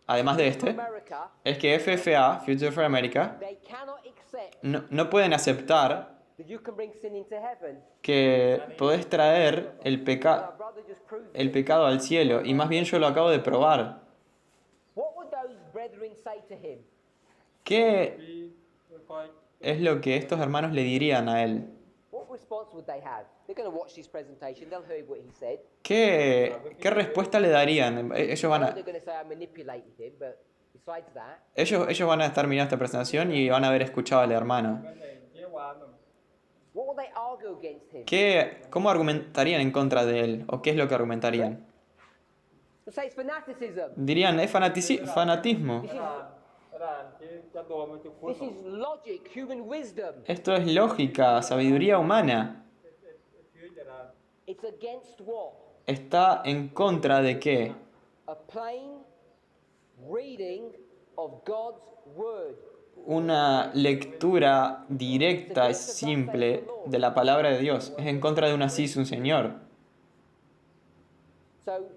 además de este, America, es que FFA, Future for America, they cannot accept no pueden aceptar that you can bring sin into heaven. que podés traer My brother just proved el it. pecado al cielo, y más bien yo lo acabo de probar. What would those brethren say to him? ¿Qué đi coi es lo que estos hermanos le dirían a él? What response would they have? They're going to watch this presentation. They'll hear what he said. ¿Qué respuesta le darían? Ellos van They're a, going to say I manipulated him, but besides that, ellos van a estar mirando esta presentación y van a haber escuchado al hermano. cái này chế hòa mà what will they argue against him? ¿Cómo argumentarían en contra de él? ¿O qué es lo que argumentarían? They'll say it's fanaticism. Dirían, es fanatismo. ra chế cho đồ mà chụp cuốn This is logic, human wisdom. Esto es lógica, sabiduría humana. phía giờ ra It's against what? ¿Está en contra de qué? A plain reading of God's word. Una lectura directa y simple de la palabra de Dios. Es en contra de un así un Señor. So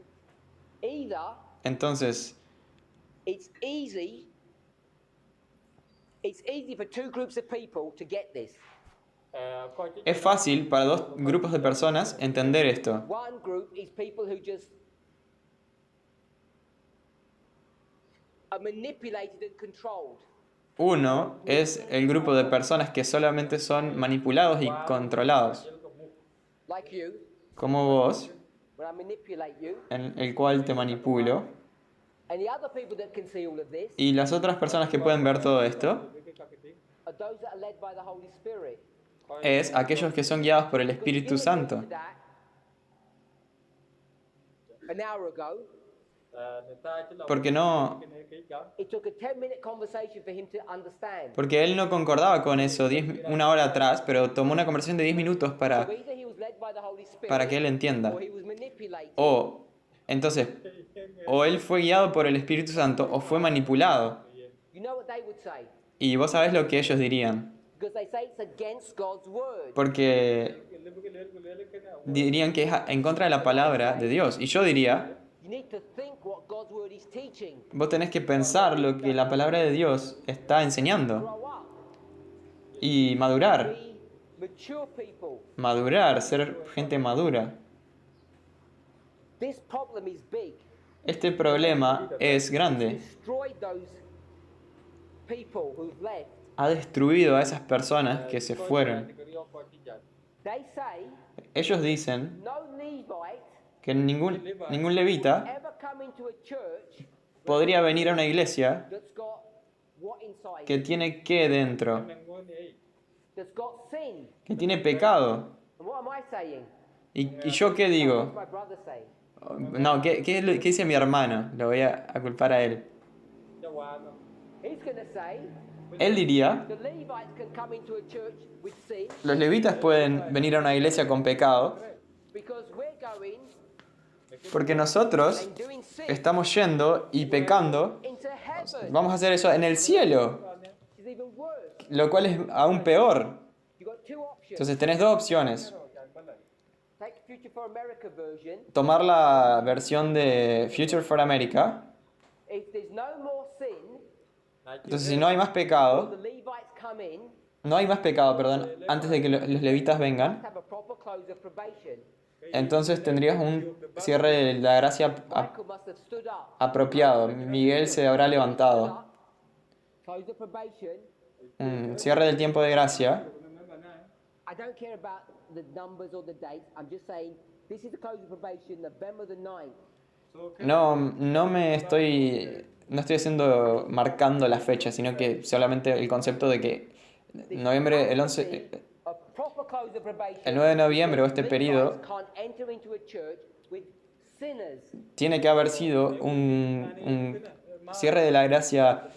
either Entonces, it's easy for two groups of people to get this. coi chứ es fácil para dos grupos de personas entender esto. One group is people who just are manipulated and controlled. Uno es el grupo de personas que solamente son manipulados y controlados, Like you, como vos, when I manipulate you. en el cual te manipulo. And the other people that can see all of this Y las otras personas que pueden ver todo esto are those that are led by the Holy Spirit. es aquellos que son guiados por el Espíritu Santo. An hour ago, người ta chỉ là Porque no, cái này cái chó it took a 10-minute conversation for him to understand. porque él no concordaba con eso una hora atrás, pero tomó una conversación de 10 minutos So para either he was led by the Holy Spirit que él entienda. or he was manipulated. Entonces, o él fue guiado por el Espíritu Santo o fue manipulado. You know what they would say? Y vos sabés lo que ellos dirían. Because they say it's against God's word. Porque cái nào dirían que es en contra de la palabra de Dios. Y yo diría, You need to think what God's word is teaching. vos tenés que pensar lo que la palabra de Dios está enseñando. Grow up. Y madurar. Be mature people. Madurar, ser gente madura. This problem is big. Este problema es grande. Destroyed those people who've left. Ha destruido a esas personas que se fueron. They say Ellos dicen no Levite que ningún levita ever come into a church podría venir a una iglesia that's got what inside? que tiene qué dentro, That's got sin. que tiene pecado. And what am I saying? ¿Y yo qué What's digo? my brother saying? No, ¿qué dice mi hermano? Lo voy a culpar a él. He's going to say Él diría, the Levites can come into a church with sin los levitas pueden venir a una iglesia con pecado because we're going Porque nosotros and doing sin estamos yendo y pecando. into heaven. Vamos a hacer eso en el cielo, Which is even worse. lo cual es aún peor. You've got two options. Entonces tenés dos opciones. Take Future for America version. Tomar la versión de Future for America. If there's no more sin, Entonces si no hay más or pecado, the Levites come in, no hay más pecado, perdón, antes de que los levitas vengan, have a proper close of probation. entonces tendrías un cierre de la gracia Michael must have stood up. apropiado. Miguel se habrá levantado. Close of probation. Un cierre del tiempo de gracia. I don't care about the numbers or the dates. I'm just saying this is the close of probation, November the 9th. No estoy haciendo, marcando la fecha, sino que solamente el concepto de que noviembre, el 11, A proper close of probation. el 9 de noviembre o este periodo Levites can't enter into a church with sinners. tiene que haber sido un cierre de la gracia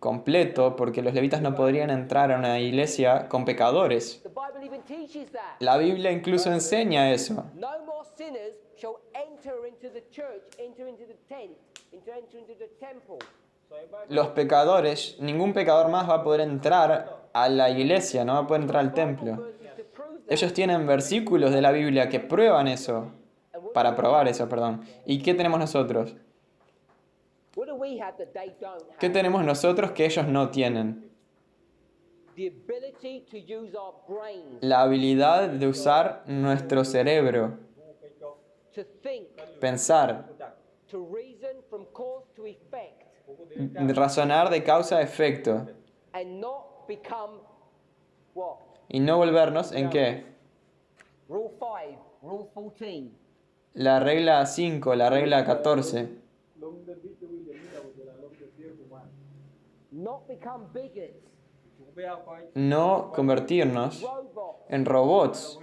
completo, porque los levitas no podrían entrar a una iglesia con pecadores. The Bible even teaches that. La Biblia incluso enseña eso. No more sinners shall enter into the church, enter into the tent, enter into the temple. Los pecadores, ningún pecador más va a poder entrar a la iglesia, no va a poder entrar al templo. Verses to prove that. Ellos tienen versículos de la Biblia que prueban eso, para probar eso, perdón. ¿Y qué tenemos nosotros? What do we have that they don't ¿Qué have? tenemos nosotros que ellos no tienen? The ability to use our brains La habilidad de usar nuestro cerebro, to think, pensar, to reason from cause to effect, razonar de causa a efecto, and not become what? y no volvernos en qué? Rule 5, Rule 14. La regla 5, la regla 14. Not become bigots, No convertirnos robots, en robots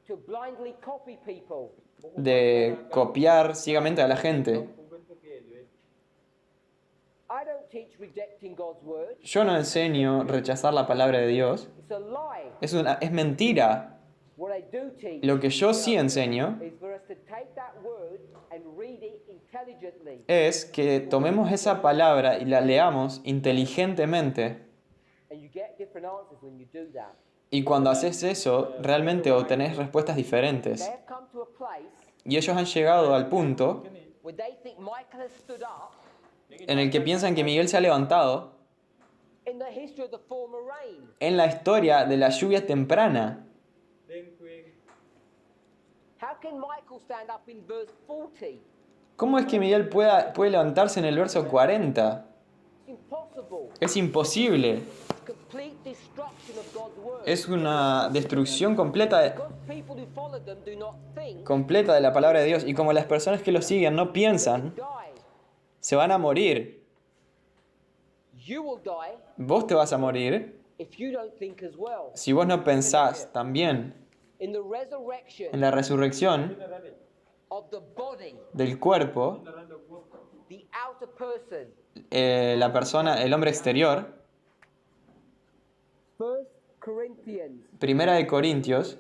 to blindly copy people. de copiar ciegamente a la gente. I don't teach rejecting God's word. Yo no enseño rechazar la palabra de Dios. It's a lie. Es mentira. What I do teach Lo que yo sí enseño is for us to take that word and read it intelligently. es que tomemos esa palabra y la leamos inteligentemente. And you get different answers when you do that. Y cuando haces eso, realmente obtenés respuestas They diferentes. have come to a place Y ellos han llegado al punto where they think Michael has stood up en el que piensan que Miguel se ha levantado in the history of the former rain. en la historia de la lluvia temprana. How can Michael stand up in verse 40? ¿Cómo es que Miguel puede levantarse en el verso 40? It's impossible. Es imposible. Complete destruction of God's word. Es una destrucción completa Because people who follow them do not think, completa de la palabra de Dios. Y como las personas que lo siguen no piensan, die. se van a morir. You will die Vos te vas a morir if you don't think as well. si vos no pensás también In the resurrection en la resurrección of the body, del cuerpo, the outer person. la persona, el hombre exterior. 1 Corinthians Primera de Corintios,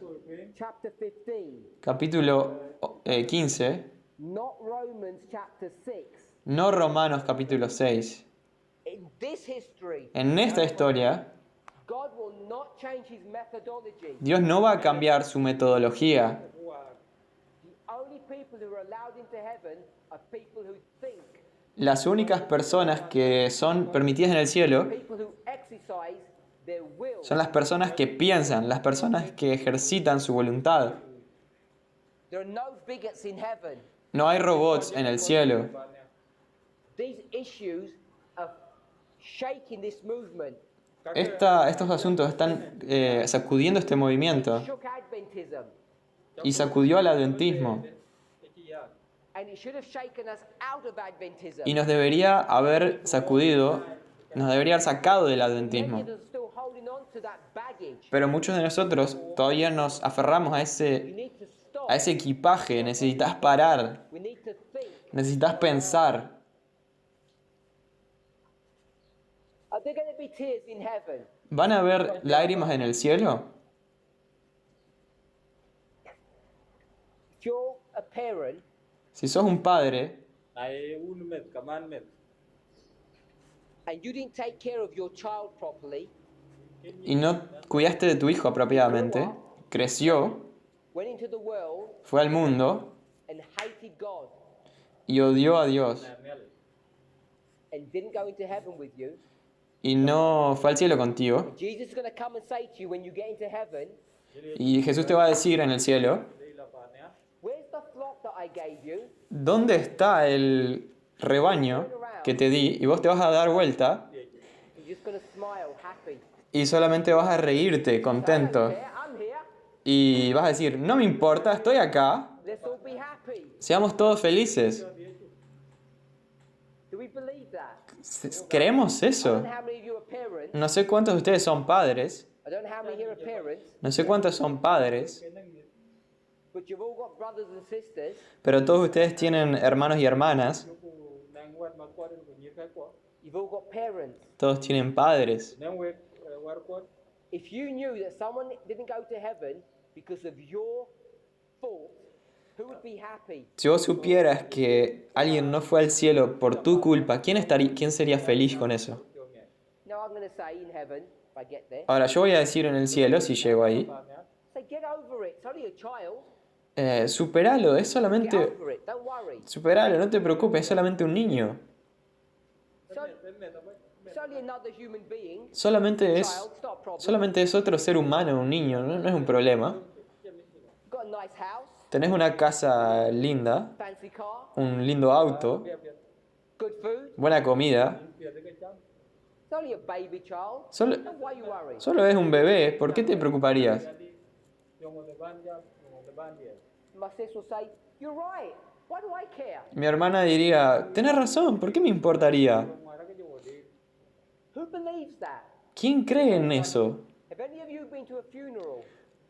chapter 15, capítulo 15, not Romans chapter 6. no Romanos capítulo 6. In this history, En esta historia, God will not change his methodology. Dios no va a cambiar su metodología. The only people who are allowed into heaven are people who think, Las únicas personas que son permitidas en el cielo people who exercise their will. son las personas que piensan, las personas que ejercitan su voluntad. There are no bigots in heaven. No hay robots en el cielo. These issues are shaking this movement. Estos asuntos están sacudiendo este movimiento Shook Adventism, y sacudió al adventismo. and it should have shaken us out of Adventism. Y nos debería haber sacudido, nos debería haber sacado del adventismo. Many of us are still holding on to that baggage. Pero muchos de nosotros todavía nos aferramos a We ese need to stop. equipaje. Necesitas parar, We need to think. necesitas pensar. Are there going to be tears in heaven? ¿Van a haber lágrimas en el cielo? parent Si sos un padre ai un met kaman met and you didn't take care of your child properly, y no cuidaste de tu hijo apropiadamente, creció, went into the world fue al mundo and hated God y odió a Dios na mel and didn't go into heaven with you, y no fue al cielo contigo, Jesus is going to come and say to you when you get into heaven, y Jesús te va a decir en el cielo, dei la pa ne where's the flock that I gave you? ¿dónde está el rebaño que te di? Y vos te vas a dar vuelta You're just going to smile, happy. y solamente vas a reírte, I don't contento, care, I'm here. y vas a decir, no me importa, estoy acá, Let's all be happy. seamos todos felices. Do we believe that? ¿Creemos I eso? don't know how many of you are parents. No sé cuántos de ustedes son padres, I don't know how many here are parents, no sé cuántos son padres, but you've all got brothers and sisters. pero todos ustedes tienen hermanos y hermanas, ku nang wat ma ko den ku ni ka ko You've all got parents. todos tienen padres. nang we war ko If you knew that someone didn't go to heaven because of your fault, who would be happy? Si vos supieras que alguien no fue al cielo por tu culpa, ¿quién sería feliz con eso? Now I'm going to say in heaven, if I get there, Ahora, yo voy a decir en el cielo, si llego ahí, say get over it. It's only a child. superalo, es Get solamente... over it. Don't worry. Superalo, no te preocupes, es solamente un niño. It's only another human being. Solamente Child, es, it's not a problem. solamente es otro ser humano, un niño, no es un problema. You've got a nice house, Tenés una casa linda, fancy car, un lindo auto, good food. buena comida. It's only a baby child. Solo, Why you worry? solo es un bebé, ¿por qué te preocuparías? yo mo de ban ja mo de ban dia My sister will say, you're right. Why do I care? Mi hermana diría, tenés razón, ¿por qué me importaría? mo ra ka jo de Who believes that? ¿Quién cree en eso? Have any of you been to a funeral?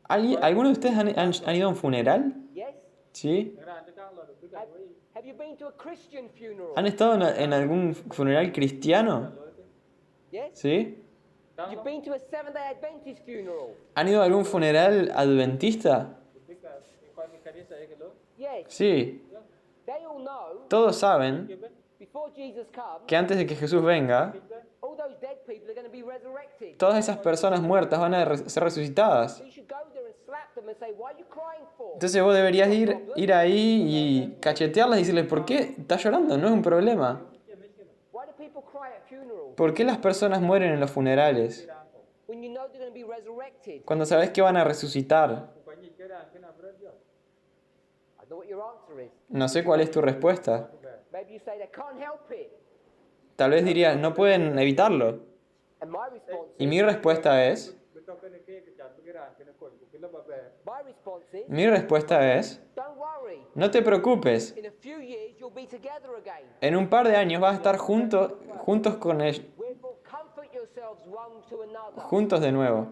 ¿Alguno de ustedes han ido a un funeral? Yes? ¿Sí? ra de ka lo de ka we Have you been to a Christian funeral? ¿Han estado en algún funeral cristiano? Yes? ¿Sí? You've been to a Seventh-day Adventist funeral? ¿Han ido a algún funeral adventista? de ka ko ni ka sa ke lo Yes. Sí. They all know Todos saben before Jesus comes, que antes de que Jesús venga, all those dead people are going to be resurrected. todas esas personas muertas van a ser resucitadas. So you should go there and slap them and say, what are you crying for? Entonces vos deberías ir ahí y cachetearlas y decirles, ¿por qué estás llorando? No es un problema. Why do people cry at funerals? ¿Por qué las personas mueren en los funerales? When you know they're going to be resurrected? Cuando sabes que van a resucitar. ku pa ni ke ra ke na bra jo I know what your answer is. No sé cuál es tu respuesta. Maybe you say they can't help it. Tal vez dirías, no pueden evitarlo. And my response Y is, mi respuesta es, be to ke ne ke chan ke ra ke na ko ku ke la ba ba my response is, mi respuesta es, don't worry. no te preocupes. In a few years, you'll be together again. En un par de años vas a estar juntos con ellos, Wherefore, comfort yourselves one to another. juntos de nuevo.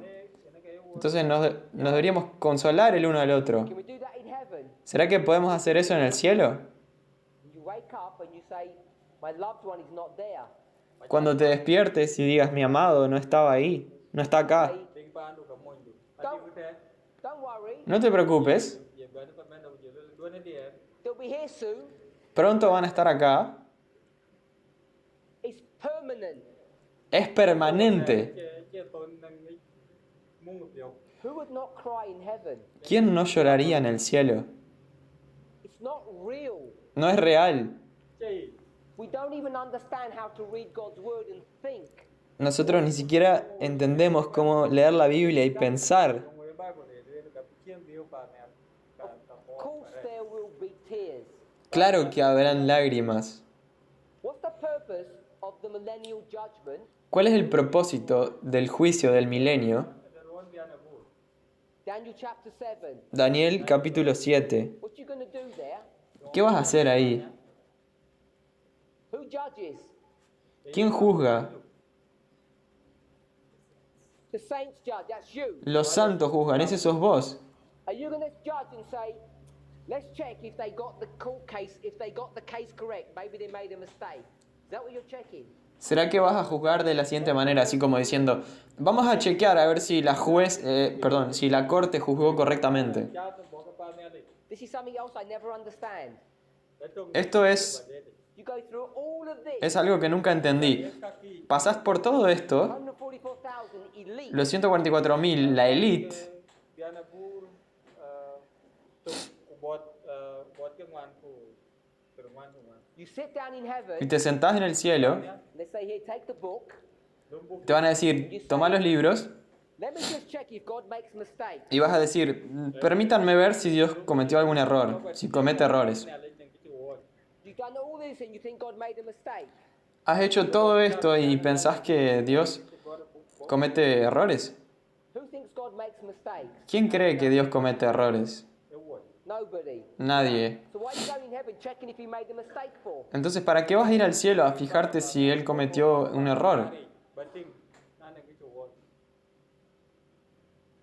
Entonces nos deberíamos consolar el uno al otro. Can we do that in heaven? ¿Será que podemos hacer eso en el cielo? You wake up and you say, my loved one is not there. Cuando te despiertes y digas, mi amado no estaba ahí, no está acá. Say, ting pa anu ka mo ndu ati ku te don't worry, No te preocupes, ye ba ne pa men do je lo ne dia they'll be here soon. pronto van a estar acá. It's permanent. Es permanente. che ton nang ni mung pyo Who would not cry in heaven? ¿Quién no lloraría en el cielo? It's not real. No es real. che We don't even understand how to read God's word and think. Nosotros ni siquiera entendemos cómo leer la Biblia y pensar. mo we ba ko de ka kien dio pa ne ka Of course, there will be tears. Claro que habrán lágrimas. What's the purpose of the millennial judgment? ¿Cuál es el propósito del juicio del milenio? Daniel chapter 7. Daniel capítulo 7. What you going to do there? ¿Qué vas a hacer ahí? Who judges? ¿Quién juzga? The saints judge. That's you. Los santos juzgan, ese sos vos. Are you going to judge and say, let's check if they got the court case, if they got the case correct? Maybe they made a mistake. Is that what you're checking? ¿Será que vas a juzgar de la siguiente manera, así como diciendo, vamos a chequear a ver si la si la corte juzgó correctamente? cha to bo ka pa ne de This is something else I never understand. Esto es You go through all of this. algo que nunca entendí. Pasás por todo esto, 144,000 elite. los 144.000, la élite, Bianapur bot bot cái ngoan của ngoan. You sit down in heaven. y te sentás en el cielo, They say, here, take the book. te van a decir, toma los libros, Let me just check if God makes mistakes. y vas a decir, permítanme ver si Dios cometió algún error, si comete errores. You've done all this and you think God made a mistake. ¿Has hecho todo esto y pensás que Dios comete errores? Who thinks God makes mistakes? ¿Quién cree que Dios comete errores? Nobody. Nadie. So why are you going in heaven checking if he made a mistake for? Entonces, ¿para qué vas a ir al cielo a fijarte si Él cometió un error?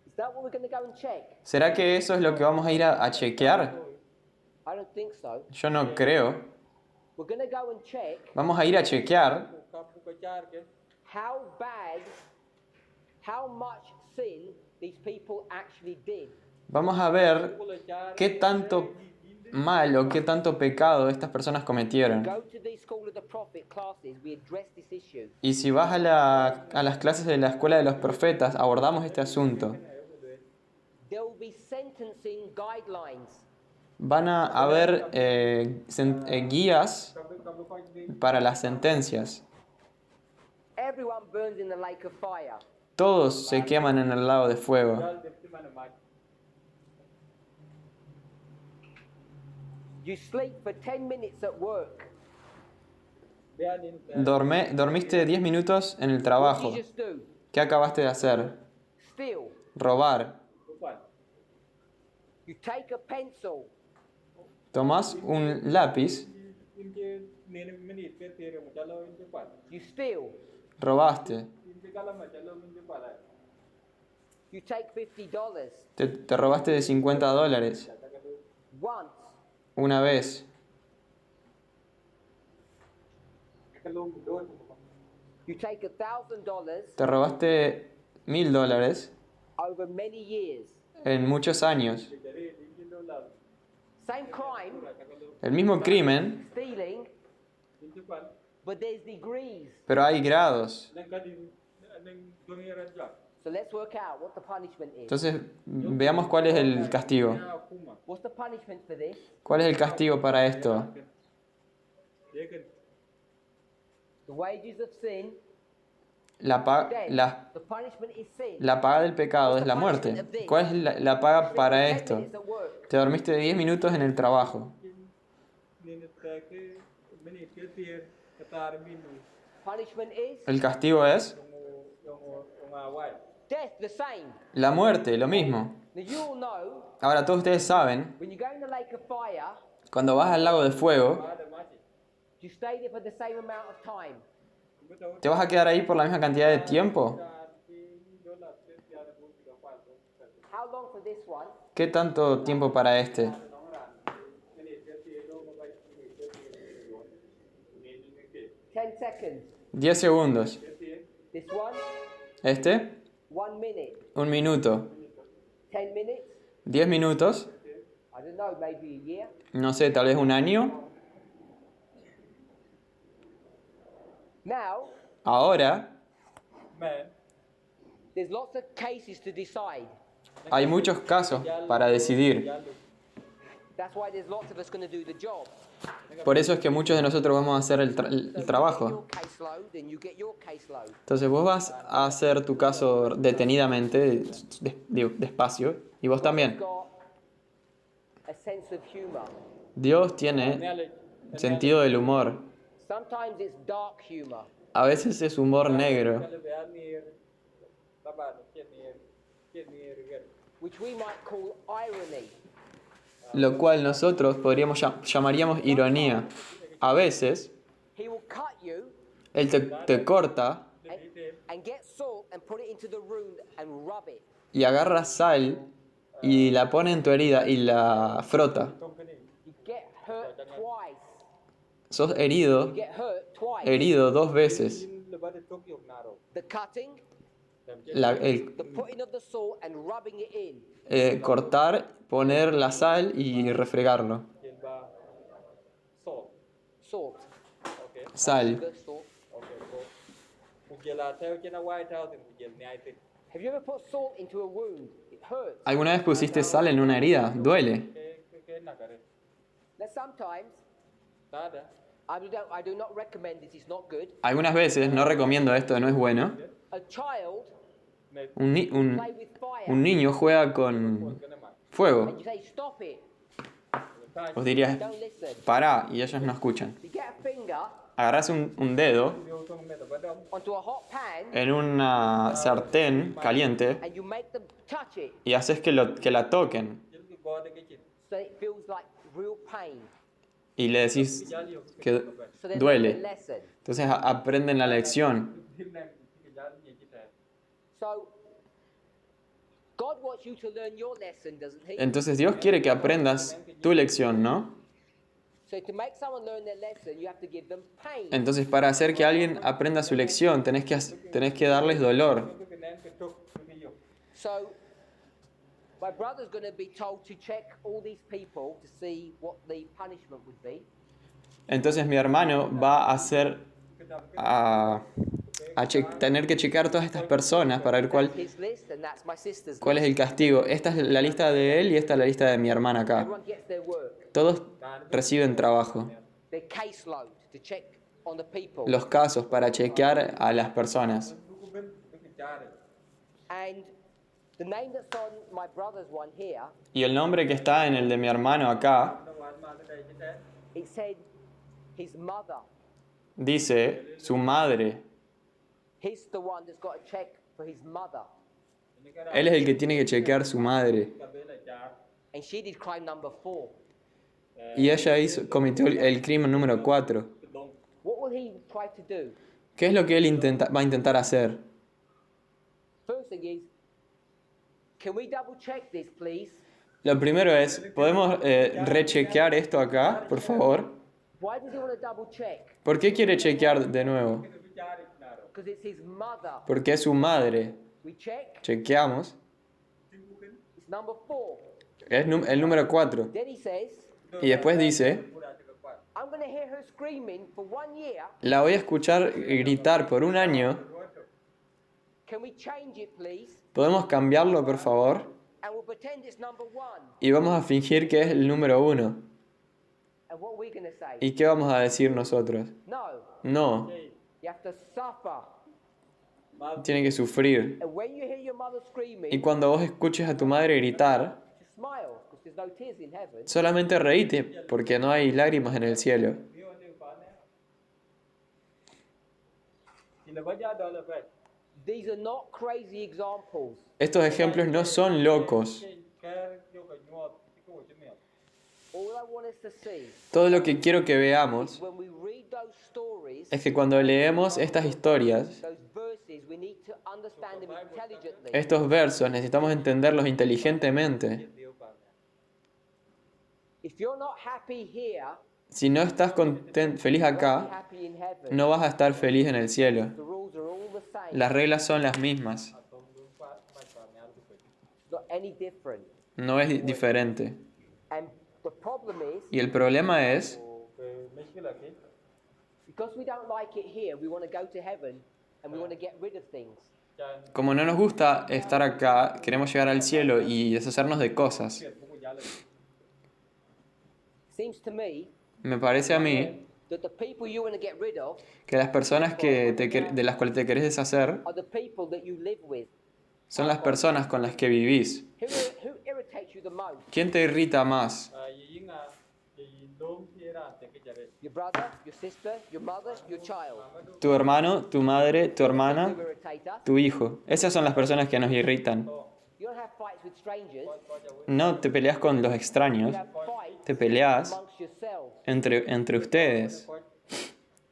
Is that what we're going to go and check? ¿Será que eso es lo que vamos a ir a chequear? I don't think so. Yo no creo. We're going to go and check Vamos a ir a chequear how bad, how much sin these people actually did. Vamos a ver qué tanto mal o qué tanto pecado estas personas cometieron. Go to the School of the Prophet classes, we address this issue. Y si vas a las clases de la Escuela de los Profetas, abordamos este asunto. There will be sentencing guidelines. Van a haber guías para las sentencias. Everyone burns in the lake of fire. Todos se queman en el lago de fuego. You sleep for 10 minutes at work. Dormiste 10 minutos en el What trabajo. did you just do? ¿Qué acabaste de hacer? Steal. Robar. You take a pencil. Tomás un lápiz, You steal. robaste. You take $50. Te robaste de $50 Once. una vez. You take $1,000 Te robaste $1.000 over many years. en muchos años. Same crime, El mismo crimen, stealing, but there's degrees. pero hay grados. So let's work out what the punishment is. Entonces, veamos cuál es el castigo. What's the punishment for this? ¿Cuál es el castigo para esto? The wages of sin, La death. The punishment is sin. paga del pecado es la muerte. ¿Cuál es la paga para 10 esto? minutes at work. Te dormiste 10 minutos en el trabajo. Punishment is El castigo es death, the same. la muerte, lo mismo. Now you all know Ahora, todos ustedes saben, when you go in the lake of fire, cuando vas al lago de fuego, you stay there for the same amount of time. ¿te vas a quedar ahí por la misma cantidad de tiempo? How long for this one? ¿Qué tanto tiempo para este? 10 seconds. 10 segundos. This one, Este, 1 minute. 1 minuto. 10 minutes, 10 minutos, I don't know, maybe a year. no sé, tal vez un año. Now, Ahora, there's lots of cases to decide. hay muchos casos para decidir. That's why there's lots of us going to do the job. Por eso es que muchos de nosotros vamos a hacer el So trabajo. you get your caseload and you get your caseload. Entonces vos vas a hacer tu caso detenidamente, despacio, y vos también. Got a sense of humor. Dios tiene sentido del humor. Sometimes it's dark humor. A veces es humor negro, Which we might call irony. lo cual nosotros llamaríamos ironía. A veces, He will cut you Él te corta and get salt and put it into the wound and rub it. y agarra sal y la pone en tu herida y la frota. You get hurt twice. Sos You herido get hurt twice. 2 veces. The cutting, El the putting of the salt and rubbing it in. cortar, poner la sal y refregarlo. Trên ba salt. Salt. Ok. Sal. Sugar, salt. Ok. Salt. Một giờ là theo trên Hawaii theo thì một giờ nhai tin. Have you ever put salt into a wound? It hurts. ¿Alguna vez pusiste sal en una herida? Duele. Cái nạc ở đây. Now sometimes Ta đã. I do not recommend this. It's not good. Algunas veces, no recomiendo esto, no es bueno. A child Này. Un, ni- un- play with fire, un niño juega con Cái này mà. fuego. and you say stop it. Ta. Vos dirías, Don't listen. pará, y ellos no escuchan. You get a finger Agarrás un dedo Vô trong mẹ tập bắt đông. onto a hot pan, en una sartén caliente and you make them touch it, y haces que la toquen. Chính cái bo đây cái chuyện. so it feels like real pain. Y le decís Giá liều. que So they learn a duele. lesson. Entonces aprenden la lección. Thiên này cái giá gì chứ thế. So God wants you to learn your lesson, doesn't He? Entonces Dios quiere que aprendas tu lección, ¿no? So to make someone learn their lesson, you have to give them pain. Entonces para hacer que alguien aprenda su lección, tenés que darles dolor. Cái nén cái trúc cái vô. So my brother's going to be told to check all these people to see what the punishment would be. Entonces mi hermano va a hacer tener que checar todas estas personas para ver That's his list, and that's my sister's cuál es list. el castigo. Esta es la lista de él y esta es la lista de mi hermana acá. Everyone gets their work, Todos reciben trabajo. their caseload to check on the people. Los casos para chequear a las personas. Nó có bên cái cha này. And the name that's on my brother's one here, Y el nombre que está en el de mi hermano acá Nó ngoài mà cái đây chứ thế. it said his mother. dice su madre. He's the one that's got to check for his mother. Những cái đó Él es el que tiene que chequear su madre. cà phê là cha. And she did crime number 4. Y ella cometió el crimen número 4. Cái đông. What will he try to do? ¿Qué es lo que él va a intentar hacer? First thing is, can we double check this, please? Lo primero es, ¿podemos rechequear esto acá, por favor? Why does he want to double check? ¿Por qué quiere chequear de nuevo? Cái cha đi nào rồi. Because it's his mother. Porque es su madre. We check. Chequeamos. It's number 4. Es el número 4. Then he says, Y después dice, Cô đã cho các bạn. I'm going to hear her screaming for 1 year. la voy a escuchar gritar por un año. Can we change it, please? ¿Podemos cambiarlo, por favor? And we'll pretend it's number 1. Y vamos a fingir que es el número 1. And what are we going to say? ¿Y qué vamos a decir nosotros? No. No, You have to suffer. tiene que sufrir. And when you hear your mother screaming, Y cuando vos escuches a tu madre gritar, just smile, because there's no tears in heaven. solamente reíte, porque no hay lágrimas en el cielo. Nếu anh yêu phán ấy. Thì là có giá đó là vậy. These are not crazy examples. Estos ejemplos no son locos. Cái yêu cầu nhọt, cái câu hỏi trên miệng. All I want us to see Todo lo que quiero que veamos when we read those stories, es que cuando leemos estas historias, those verses, we need to understand them intelligently. estos versos, necesitamos entenderlos inteligentemente. Yêu phán. If you're not happy here, Si no estás feliz you're not acá, happy in heaven. no vas a estar feliz en el cielo. The rules are all the same. Las reglas son las mismas. Không đúng phán, phải phán nhau được vậy. It's not any different. No es diferente. And the problem is, Y el problema es, Về mấy cái là cái because we don't like it here, we want to go to heaven and we want to get rid of things. cha como no nos gusta estar acá, queremos llegar al cielo y deshacernos de cosas. chuyện cũng có giá lên. Seems to me Me parece a mí that the people you want to get rid of que las personas de las cuales te querés deshacer are the people that you live with. son las personas con las que vivís. Who irritates you the most? ¿Quién te irrita más? Vì là vì đúng thì ra thì cái giá đấy. Your brother, your sister, your mother, your child. ¿Tu hermano, tu madre, tu hermana, Who irritate us? tu hijo? Esas son las personas que nos irritan. You don't have fights with strangers. No te peleas con los You extraños, have fights te peleas amongst yourselves. entre ustedes. Có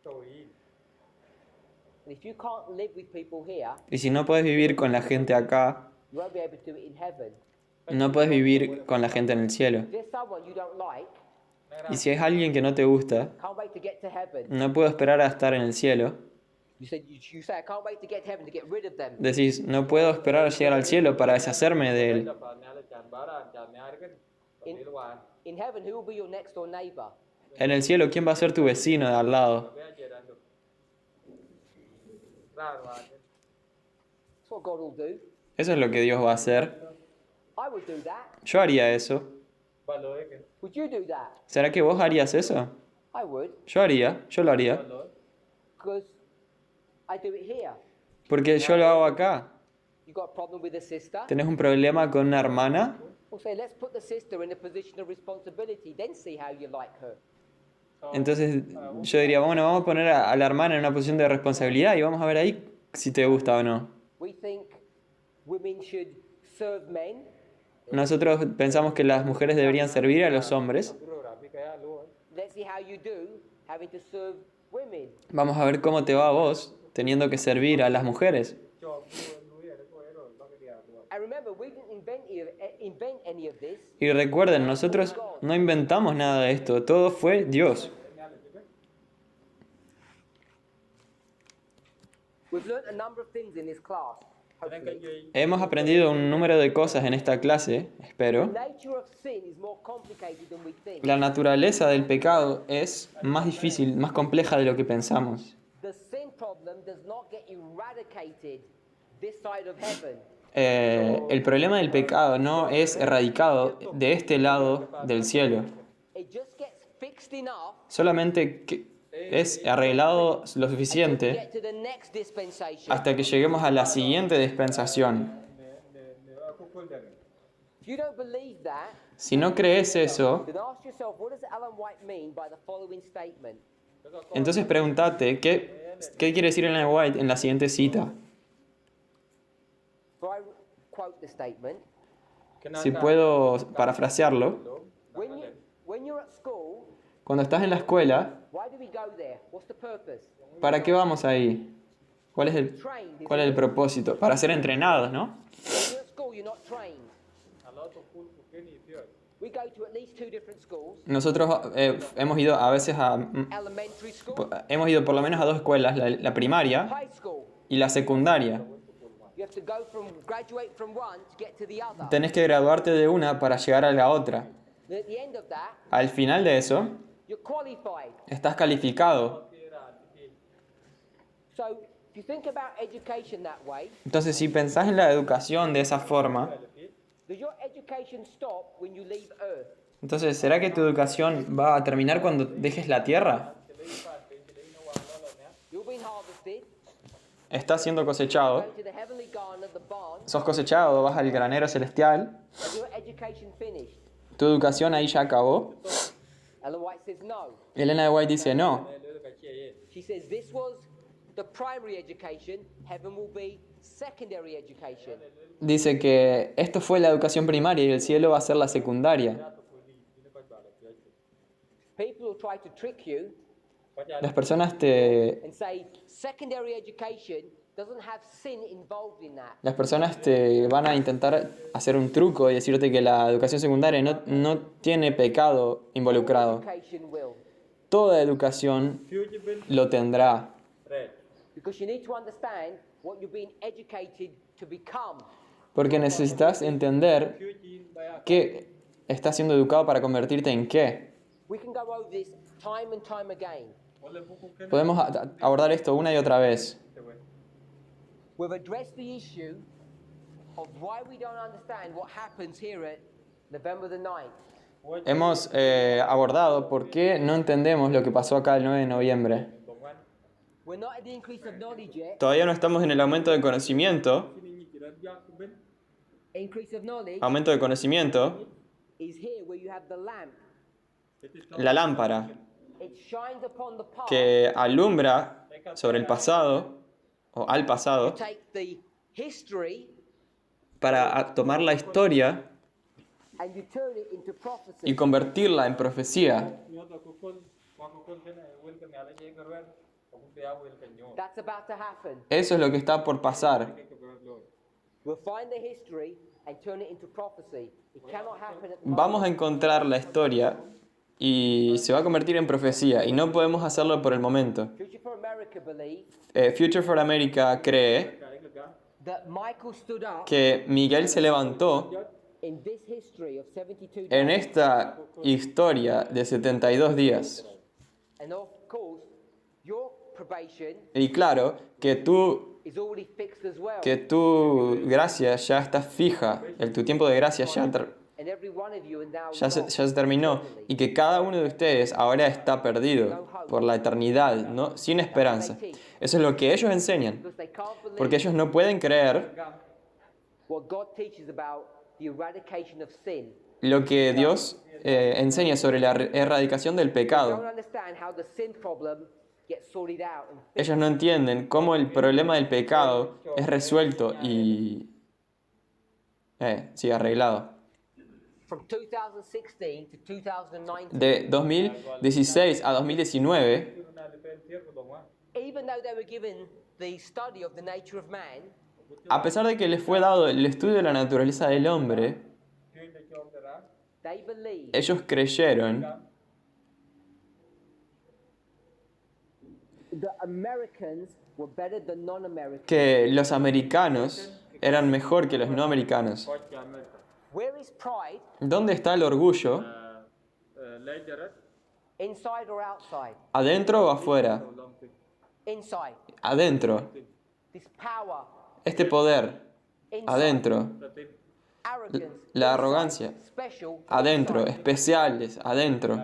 tội ý. And if you can't live with people here, Y si no puedes vivir con la gente acá, you won't be able to do it in heaven. no puedes vivir con la gente en el cielo. If there's someone you don't like, Y si es alguien que no te gusta, can't wait to get to heaven. no puedo esperar a estar en el cielo. You say, I can't wait to get to heaven to get rid of them. Decís, no puedo esperar a llegar al cielo para deshacerme de él. In heaven, who will be your next door neighbor? En el cielo, ¿quién va a ser tu vecino de al lado? That's what God will do. Eso es lo que Dios va a hacer. I would do that. Yo haría eso. Would you do that? ¿Será que vos harías eso? I would, Yo lo haría. because I do it here. Porque yo lo hago acá. You got a problem with a sister? ¿Tenés un problema con una hermana? We'll say, let's put the sister in a position of responsibility, then see how you like her. Entonces yo diría, bueno, vamos a poner a la hermana en una posición de responsabilidad y vamos a ver ahí si te gusta o no. We think women should serve men. Nosotros pensamos que las mujeres deberían servir a los hombres. Let's see how you do having to serve women. Vamos a ver cómo te va a vos teniendo que servir a las mujeres. And remember, we didn't invent any of this. Y recuerden, nosotros no inventamos nada de esto, todo fue Dios. We've learned a number of things in this class, hopefully. Hemos aprendido un número de cosas en esta clase, espero. The nature of sin is more complicated than we think. La naturaleza del pecado es más difícil, más compleja de lo que pensamos. The sin problem does not get eradicated this side of heaven. El problema del pecado no es erradicado de este lado del cielo. It just gets fixed enough Solamente que es arreglado lo to suficiente get to the next dispensation. hasta que lleguemos a la siguiente dispensación. If you don't believe that, Si no crees eso, then ask yourself, what does Ellen White mean by the following statement? entonces pregúntate, ¿qué quiere decir Ellen White en la siguiente cita? If I quote the statement, Si puedo parafrasearlo, when you're at school, cuando estás en la escuela, why do we go there? What's the purpose? ¿para qué vamos ahí? ¿Cuál es el propósito? Para ser entrenados, ¿no? When you're at school, you're not trained. We go to at least two different schools. Nosotros hemos ido a veces Elementary school, hemos ido por lo menos a dos escuelas, la primaria high school. y la secundaria. You have to graduate from one to get to the other. Tenés que graduarte de una para llegar a la otra. And at the end of that, Al final de eso, you're qualified. estás calificado. So, if you think about education that way, Entonces, si pensás en la educación de esa forma, does your education stop when you leave Earth? entonces, ¿será que tu educación va a terminar cuando dejes la Tierra? You've been harvested, Estás siendo cosechado, go to the heavenly garden of the barn, sos cosechado, vas al granero celestial, is your education finished? tu educación ahí ya acabó. Ellen White says no. Elena de White dice, no, She says this was the primary education, heaven will be secondary education. dice que esto fue la educación primaria y el cielo va a ser la secundaria. People will try to trick you Las personas te and say secondary education doesn't have sin involved in that. Las personas te van a intentar hacer un truco y decirte que la educación secundaria no tiene pecado involucrado. Education will. Toda educación lo tendrá, Because you need to understand what you're being educated to become. porque necesitas entender que estás siendo educado para convertirte en qué. We can go over this time and time again. Podemos abordar esto una y otra vez. We've addressed the issue of why we don't understand what happens here at November the 9th. Hemos abordado por qué no entendemos lo que pasó acá el 9 de noviembre. We're not at the increase of knowledge yet. Todavía no estamos en el aumento de conocimiento. Increase of knowledge Aumento de conocimiento, is here where you have the lamp. la lámpara, It shines upon the past. que alumbra sobre el pasado o al pasado Take the history para tomar la historia and you turn it into y prophecy. convertirla en profecía. That's about to happen. Eso es lo que está por pasar. We'll find the history and turn it into prophecy. It cannot happen at the Vamos a moment. encontrar la historia y se va a convertir en profecía y no podemos hacerlo por el momento. Future for America believes Future for America cree that Michael stood up que Miguel se levantó in this history of 72 en days. esta historia de 72 días. And of course, your probation Y claro, is already fixed as well. que tu gracia ya está fija, tu tiempo de gracia And every one of you are now ya lost se terminó, eternally. y que cada uno de ustedes ahora está perdido por la eternidad, ¿no? Sin esperanza. Eso es lo que ellos enseñan, Because they can't porque believe ellos no pueden creer what God teaches about the eradication of sin. lo que Dios enseña sobre la erradicación del They don't pecado. understand how the sin problem gets sorted out and fixed. Ellos no entienden cómo el problema del pecado es resuelto y sí, arreglado. From 2016 to 2019, De 2016 a 2019, even though they were given the study of the nature of man, a pesar de que les fue dado el estudio de la naturaleza del hombre, they believed ellos creyeron the Americans were better than non-Americans. que los americanos eran mejor que los no americanos. Where is pride, ¿Dónde está el orgullo? inside or outside? ¿Adentro o afuera? Inside. Adentro. This power, Este poder. inside. Adentro. Arrogance, La inside. arrogancia. Special, Adentro. inside. Especiales. Adentro.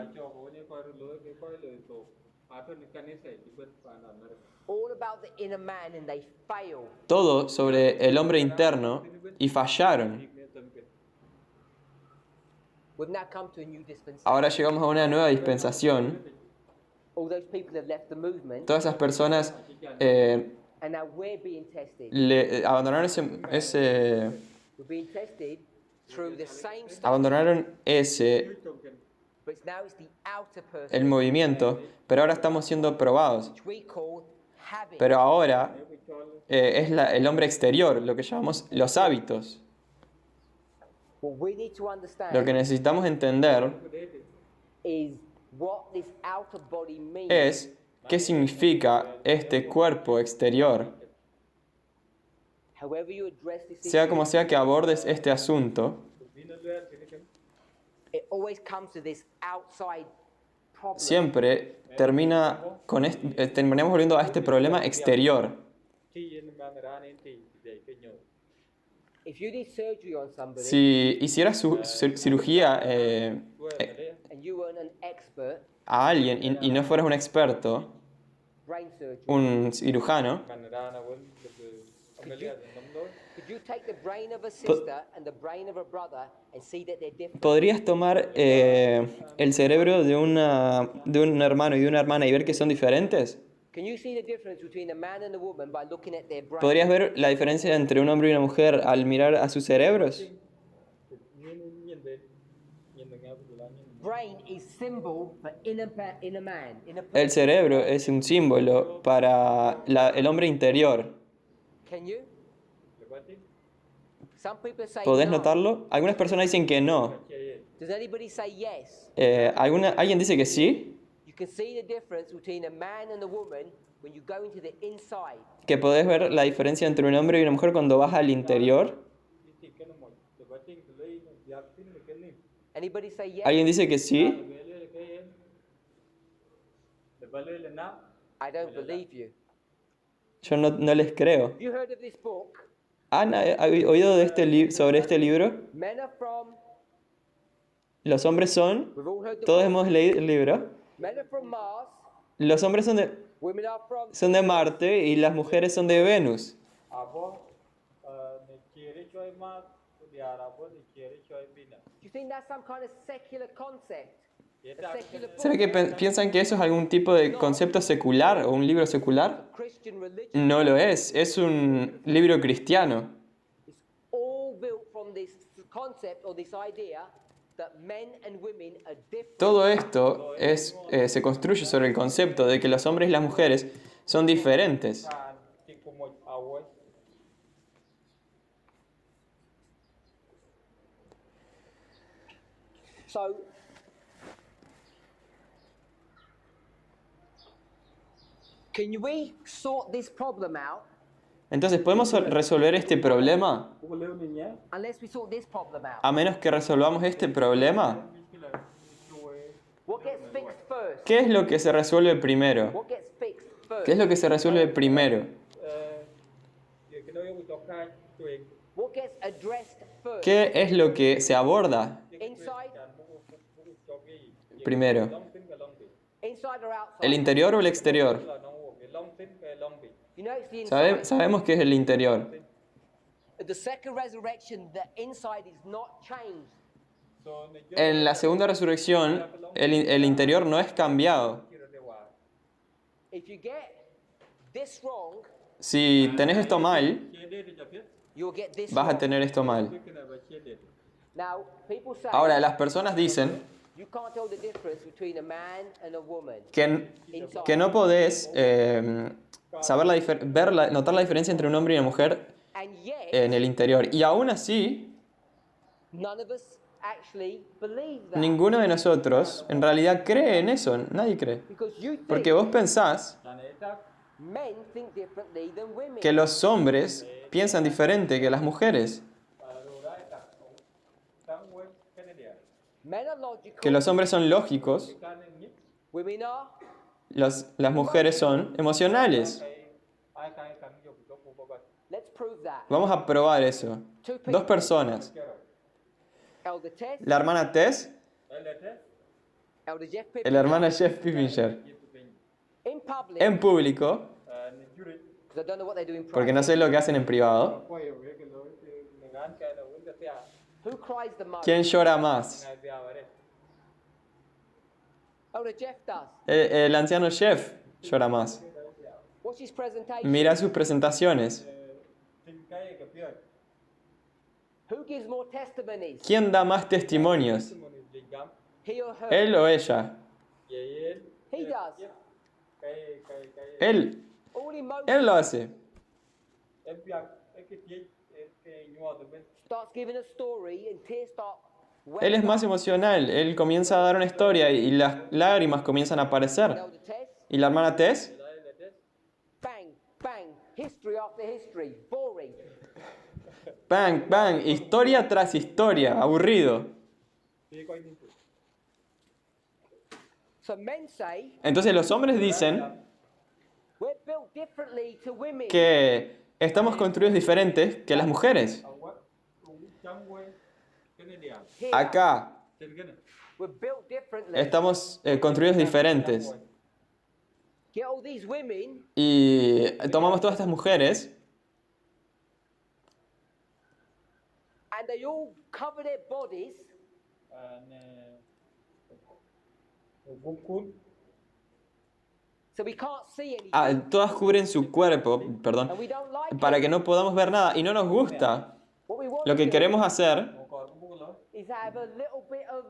All about the inner man, and they fail. Todo sobre el hombre interno y fallaron. We've now come to a new dispensation. Ahora llegamos a una nueva dispensación. All those people have left the movement, Todas esas personas and now we're being tested. abandonaron We're being tested through the same stuff, abandonaron but now it's the outer person, el movimiento, pero ahora estamos siendo probados. which we call habit. Pero ahora es el hombre exterior, lo que llamamos los hábitos. What we need to Lo understand que necesitamos entender is what this outer body means. es qué significa este cuerpo exterior. However you address this Sea issue, como sea que abordes este asunto, it always comes to this outside problem. siempre terminamos volviendo a este problema exterior. If you did surgery on somebody Si hicieras cirugía and you weren't an expert, a alguien y no fueras un experto, brain surgery, un cirujano, could you take the brain of a sister and the brain of a brother and see that they're different? ¿podrías tomar el cerebro de un hermano y de una hermana y ver que son diferentes? Can you see the difference between a man and a woman by looking at their brain? ¿Podrías ver la diferencia entre un hombre y una mujer al mirar a sus cerebros? Brain is symbol for inner man, inner El person. cerebro es un símbolo para el hombre interior. Can you? Some people say ¿Podés no. notarlo? Algunas personas dicen que no. Does anybody say yes? ¿Alguien dice que sí? You can see the difference between a man and a woman when you go into the inside. ¿Que podés ver la diferencia entre un hombre y una mujer cuando vas al interior? Anybody say yes? ¿Alguien dice que sí? I don't believe you. Yo no les creo. You heard of this book? ¿Han oído de sobre este libro? Men are from. Los hombres son... We've all heard the Todos book. hemos leído el libro. Men are from Mars. Los hombres Women are from. son de Marte y las mujeres son de Venus. Do you think that's some kind of secular concept? A secular book? ¿Será que piensan que eso es algún tipo de concepto secular o un libro secular? Christian religion No lo es un libro cristiano. is all built from this concept or this idea that men and women are different. Todo esto se construye sobre el concepto de que los hombres y las mujeres son diferentes. So Can we sort this problem out Entonces, ¿podemos resolver este problema? Bố có lêu này nhé. unless we sort this problem out? A menos que resolvamos este problema. Cái là rồi What gets fixed first? ¿Qué es lo que se resuelve primero? What gets fixed first? ¿Qué es lo que se resuelve primero? cái nơi ông cho khai tụi What gets addressed first? ¿Qué es lo que se aborda Inside, cho cái primero? long tính cái long bị inside or outside? ¿El interior o el exterior? là nó cái long tính cái long bị You know it's the inside. Sabemos que es el interior. At the second resurrection, the inside is not changed. so này En la segunda resurrección, el interior no es cambiado. chưa được hòa If you get this wrong, Si tenés esto mal, chia đê thì chả biết you'll get this vas a wrong. tener esto mal. cái này và chia đê Now, people say Ahora, las personas dicen you can't tell the difference between a man and a woman. que, que no podés saber notar la diferencia entre un hombre y una mujer And yet, en el interior. Y aún así, none of us actually believe that. ninguno de nosotros en realidad cree en eso. Nadie cree. Because you think Porque vos pensás là này chắc men think differently than women. que los hombres piensan diferente que las mujeres. rồi đấy tăng quên cái này địa Men are logical, Que los hombres son lógicos, cái này nhất women are. las mujeres son emocionales. ai cái cần dùng cho phụ bà bà Let's prove that. Vamos a probar eso. Two people. Dos personas. kia rồi Elder Tess, La hermana Tess đây là thế Elder Jeff y Pippin. la hermana Jeff Pippinger. In public, En público, nên du lịch because I don't know what they do in private. porque no sé lo que hacen en privado. quay ở cái lối mình ăn cái là uống cái tia Who cries the most? ¿Quién llora más? ngày về ở đây Elder Jeff does. El anciano Jeff llora más. What's his presentation? Mira sus presentaciones. tin cái kia Who gives more testimonies? ¿Quién da más testimonios? mình định lắm He or her? ¿Él o ella? vậy He does. cái Él. All emotion Él lo hace. em việc cái tiếng cái nhỏ từ bên starts giving a story and tears start Él es welling más up. emocional. Él comienza a dar una historia y las lágrimas comienzan a aparecer. Elder Tess, ¿Y la hermana Tess? đây là thế bang, bang, history after history, boring. Bang, bang, historia tras historia. Aburrido. thì quay đi tụi So men say Entonces los hombres dicen we're built differently to women. que estamos construidos diferentes que las mujeres. ông quá cũng chẳng quên cái này địa Here, Acá trên cái này we're built differently. estamos construidos diferentes. Get all these women Y tomamos todas estas mujeres and they all cover their bodies nè vùng cuốn so we can't see anything. todas cubren su cuerpo, perdón, And we don't like para it. que no podamos ver nada. Y no nos gusta. What we want Lo to que do queremos hacer một còn cũng có lối is have a little bit of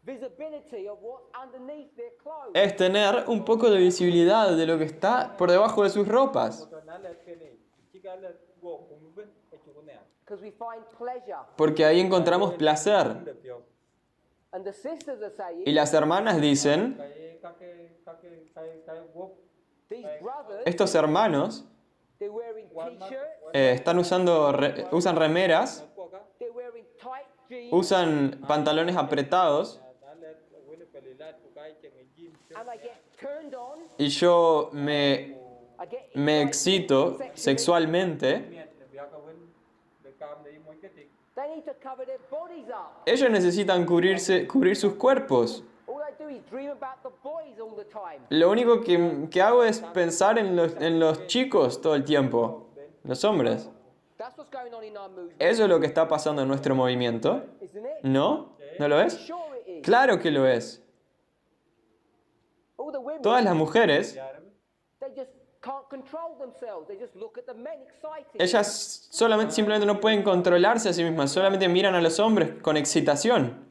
visibility of what's underneath their clothes. es tener un poco de visibilidad de lo que está por debajo de sus ropas. một tuần nói là cái này chỉ cái là gồm cùng với cái chỗ này Because we find pleasure. Porque ahí encontramos placer. không được nhiều And the sisters are saying Y las hermanas dicen, cái group these brothers, estos hermanos they're wearing t-shirts, están usan remeras, của các they're wearing tight jeans, usan pantalones apretados nói là với cái phần là của cái chân cái jean and I get turned on. y yo me I get me excited excito sexually. sexualmente. miệng việc cái vấn đề cam đấy mỗi cái gì They need to cover their bodies up. Ellos necesitan cubrir sus cuerpos. All they do is dream about the boys all the time. Lo único que hago es pensar en los chicos todo el tiempo, los hombres. That's what's going on in our movement, Eso es lo que está pasando en nuestro movimiento. isn't it? ¿No? ¿No lo es? Sure it is. Claro que lo es. All the women, Todas las mujeres, they just can't control themselves. They just look at the men excited. ellas simplemente no pueden controlarse a sí mismas, solamente miran a los hombres con excitación.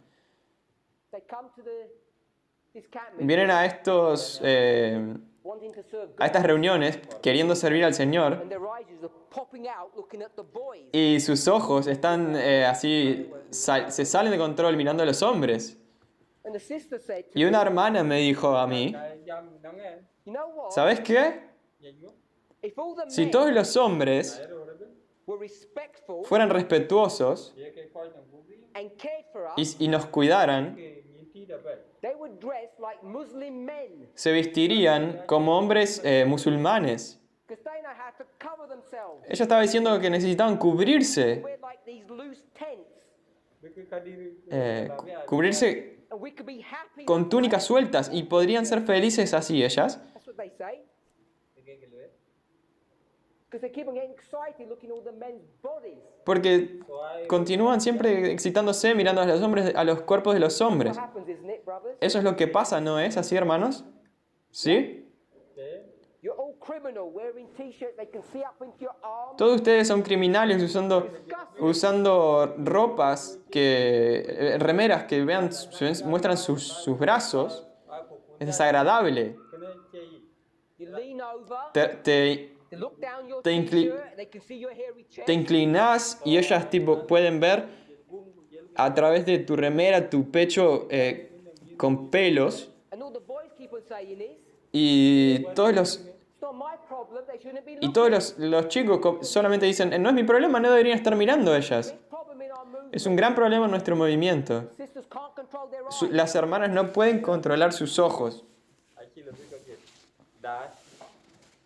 They come to this camp meeting Vienen a wanting to serve God, a estas reuniones queriendo servir al Señor and their eyes are popping out looking at the boys. y sus ojos están así, se salen de control mirando a los hombres. And the sister said to Y una hermana me dijo a mí, cái dâm nó nghe you know what? ¿sabes qué? nhanh nhúc If all the Si men todos los hombres rồi đó biết were respectful fueran respetuosos vậy cái coi thằng cũng biết and cared for us, y nos cuidaran, cái nhìn tí đập vậy they would dress like Muslim men se vestirían como hombres musulmanes. because they know how to cover themselves. Ella estaba diciendo que necesitaban cubrirse, Wear like these loose tents, biết cái đi cubrirse and we could be happy. con that túnicas way. sueltas y podrían ser felices así ellas, That's what they say. cái lưới Because they keep on getting excited looking at all the men's bodies. porque continúan siempre excitándose mirando a los hombres, a los cuerpos de los What hombres. happens, isn't it, brothers? Eso es lo que pasa, ¿no es así, hermanos? ¿Sí? thế You're all criminal wearing t-shirts they can see up into your arms. Todos ustedes son criminales usando ropas remeras que vean, muestran sus brazos. ai phục Es desagradable. cái này chơi You lean over, Te they look down your te incli- t-shirt, and they can see your hairy chest. te inclinas y ellas tipo pueden ver a través de tu remera tu pecho con pelos And all the boys keep on saying is, y todos los it's not my problem, they shouldn't be y looking. todos los chicos solamente dicen no es mi problema, no deberían estar mirando a ellas. Big problem in our movement. Es un gran problema en nuestro movimiento. Sisters can't control their eyes. Las hermanas no pueden controlar sus ojos. ai chỉ là biết câu chuyện đá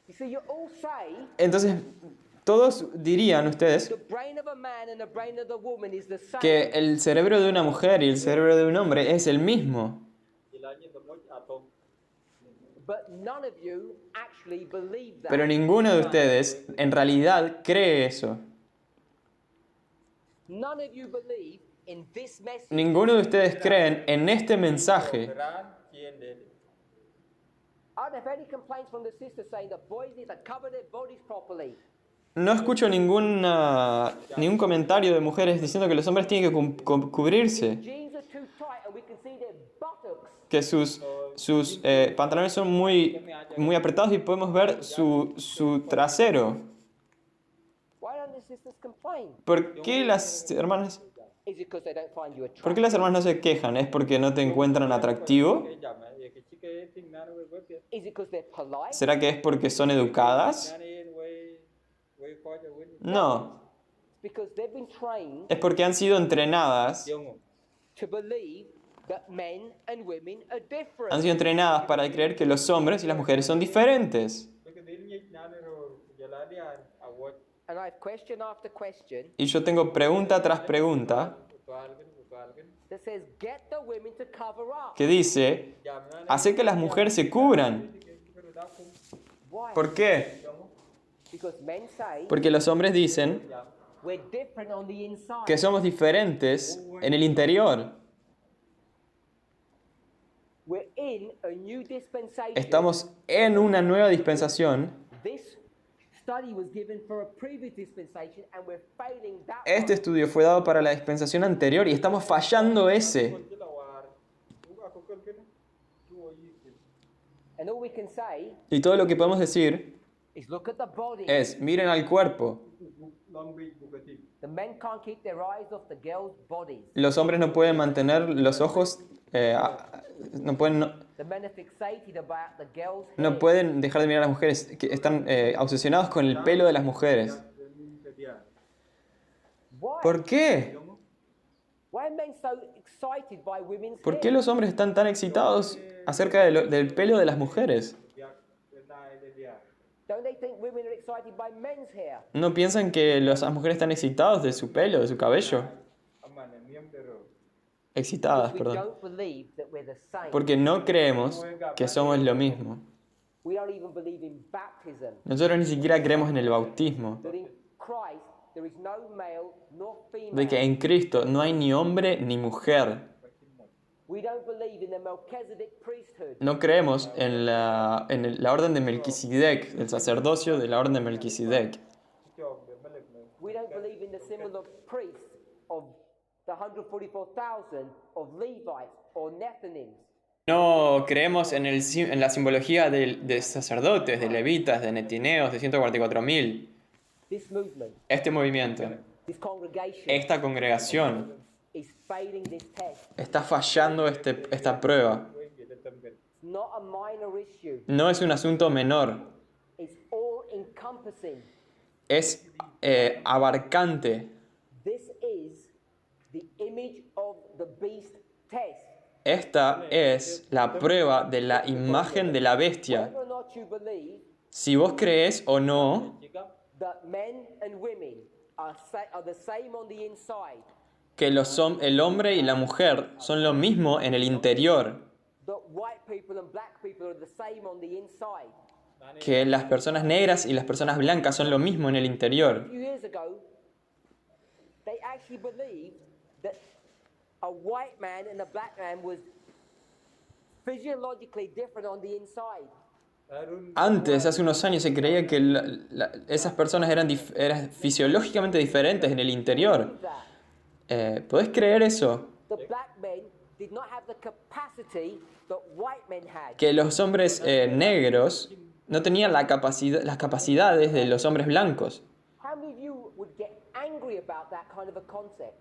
You see, you all say Entonces, todos dirían ustedes the brain of a man and the brain of the woman is the same. que el cerebro de una mujer y el cerebro de un hombre es el mismo. chỉ là như một atom But none of you actually believe that. Pero ninguno de ustedes en realidad cree eso. None of you believe in this message. Ninguno de ustedes creen en este mensaje. rán chiên để I don't have any complaints from the sisters saying that boys need to cover their bodies properly. No escucho ningún comentario de mujeres diciendo que los hombres tienen que cubrirse, Jeans are too tight and we can see their buttocks. que sus pantalones son muy apretados y podemos ver su trasero. Why don't the sisters complain? ¿Por qué las hermanas Is it because they don't find you ¿Por qué attractive? las hermanas no se quejan? ¿Es porque no te encuentran atractivo? cái chậm ấy cái chiếc cái thing nó với kia Is it because they're polite? ¿Será que es porque son educadas? này quay coi cho quên No, It's because they've been trained es porque han sido entrenadas, không to believe that men and women are han different. sido entrenadas para creer que los hombres y las mujeres son diferentes. cái đến nhích nó rồi giờ là đi à watch And I have question after question Y yo tengo pregunta tras pregunta toal cái that says, get the women to cover up. que dice, chậm nó hace que las mujeres se cubran. cái đó không Why? ¿Por qué? Because men say Porque los hombres dicen we're different on the inside. que somos diferentes en el interior. We're in a new dispensation. Estamos en una nueva dispensación. This study was given for a previous dispensation and we're failing that Este one. estudio fue dado para la dispensación anterior y estamos fallando ese. cái là hòa cũng có cơn cái đó chúa gì And all we can say Y todo lo que podemos decir is look at the body. es, miren al cuerpo. long beach bukati The men can't keep their eyes off the girls' bodies. Los hombres no pueden mantener los ojos, no The men are fixated about the girls' hair. no pueden dejar de mirar a las mujeres, que están obsesionados con el pelo de las mujeres. Why? ¿Por qué? Why are men so excited by women's ¿Por hair? qué los hombres están tan excitados acerca del pelo de las mujeres? Don't they think women are excited by men's hair? ¿No piensan que las mujeres están excitados de su pelo, de su cabello? ama này miếng để rồi Excitadas, We perdón. don't believe that we're the same. Porque no creemos que somos lo mismo. We don't even believe in baptism. Nosotros ni siquiera creemos en el bautismo. That in Christ there is no male nor female. De que en Cristo no hay ni hombre ni mujer. We don't believe in the Melchizedek priesthood. No creemos en la orden de Melquisedec, el sacerdocio de la orden de Melquisedec. cho để mới lực nữa We don't believe in the symbol of priests of the 144,000 of Levites or Nethinims. No creemos en la simbología de sacerdotes, de levitas, de netineos, de 144.000. This movement, Este movimiento, this congregation esta congregación, is failing this test. está fallando esta prueba. quên gì để tâm gần It's not a minor issue. No es un asunto menor, It's all-encompassing. Es abarcante. This is the image of the beast test. Esta es la prueba de la imagen de la bestia. Whether or not you believe Si vos crees o no that men and women are the same on the inside, que el hombre y la mujer son lo mismo en el interior, that white people and black people are the same on the inside. que las personas negras y las personas blancas son lo mismo en el A interior. few years ago, they actually believed that a white man and a black man was physiologically different on the inside. Antes, hace unos años, se creía que esas personas eran fisiológicamente diferentes en el interior. ¿Podés creer eso? The black men did not have the capacity that white men had. Que los hombres negros no tenían las capacidades de los hombres blancos. How many of you would get angry about that kind of a concept?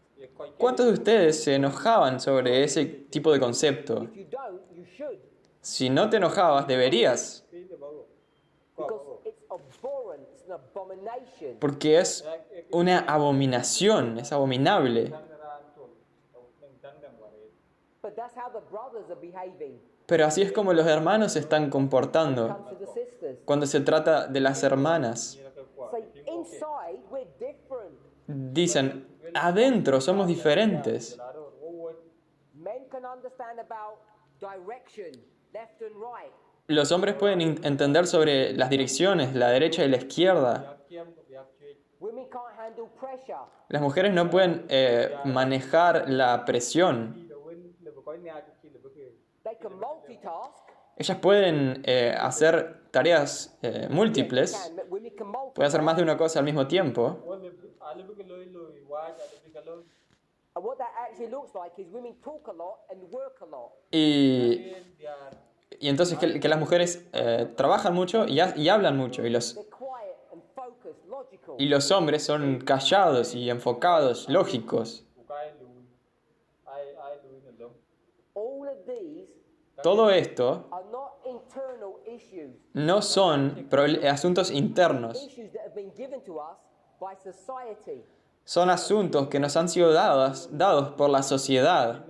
¿Cuántos de ustedes se enojaban sobre ese tipo de concepto? If you don't, you should, Si no te enojabas, deberías, because it's abhorrent, it's an abomination. porque es una abominación, es abominable. But that's how the brothers are behaving. Pero así es como los hermanos se están comportando Comes to the sisters. cuando se trata de las hermanas. Say, inside, we're different. Dicen, adentro somos diferentes. Men can understand about direction, left and right. Los hombres pueden entender sobre las direcciones, la derecha y la izquierda. Women can't handle pressure. Las mujeres no pueden manejar la presión. They can multitask. Ellas pueden hacer tareas múltiples, Women can multitask. pueden hacer más de una cosa al mismo tiempo. And what that actually looks like is women talk a lot and work a lot. Y entonces que las mujeres trabajan mucho y hablan mucho. They're quiet and focused, logical. Y los hombres son callados y enfocados, lógicos. All of these Todo esto are not internal issues. no son asuntos internos. Issues that have been given to us by society. Son asuntos que nos han sido dados por la sociedad.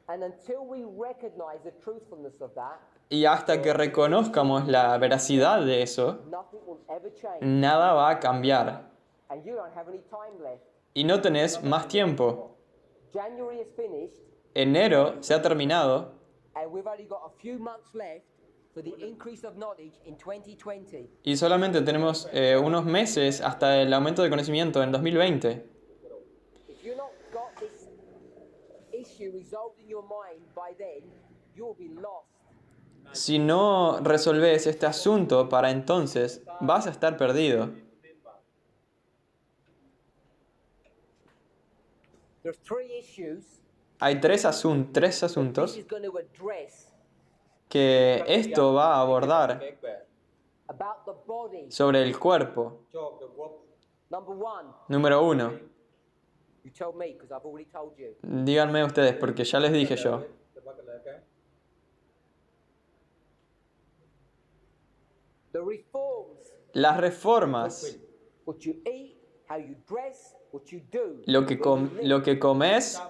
And until we recognize the truthfulness of that, Y hasta que reconozcamos la veracidad de eso, nothing will ever change. nada va a cambiar. And you don't have any time left. Y no tenés más tiempo. January is finished, Enero se ha terminado and we've only got a few months left for the increase of knowledge in 2020. y solamente tenemos unos meses hasta el aumento de conocimiento en 2020. If you've not got this issue resolved in your mind by then, you'll be lost. Si no resolves este asunto para entonces, vas a estar perdido. There are three issues Hay tres this asuntos is going to address que esto va a abordar about the body. sobre el cuerpo. Number one, Número 1. you told me because I've already told you. Díganme ustedes, porque ya les dije yo. The reforms, Las reformas, what you eat, how you dress, what you do. lo que comes,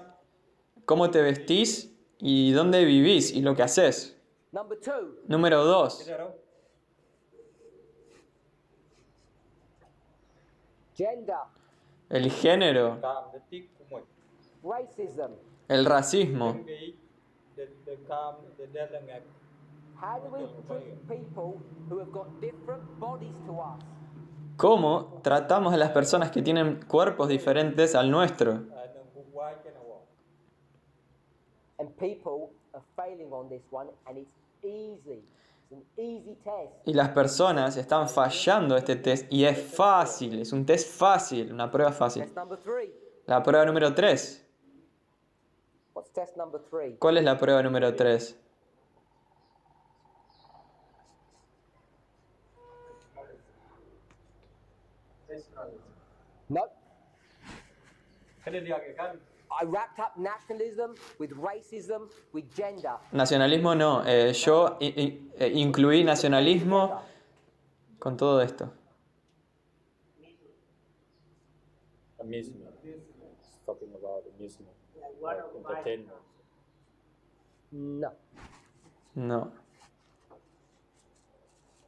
cómo te vestís y dónde vivís y lo que haces. Number two, Número 2. gender, El género, racism. el racismo. How do we treat people who have got different bodies to us? ¿Cómo tratamos a las personas que tienen cuerpos diferentes al nuestro? And people are failing on this one, and it's easy. It's an easy test. Y las personas están fallando este test y es fácil, es un test fácil, una prueba fácil. Test number three. La prueba número 3. What's test number three? ¿Cuál es la prueba número 3? No. I wrapped up nationalism with racism with gender. Nacionalismo no. Yo incluí nacionalismo con todo esto? Amusement. It's talking about amusement. Like one Like of my entertainment. No. No.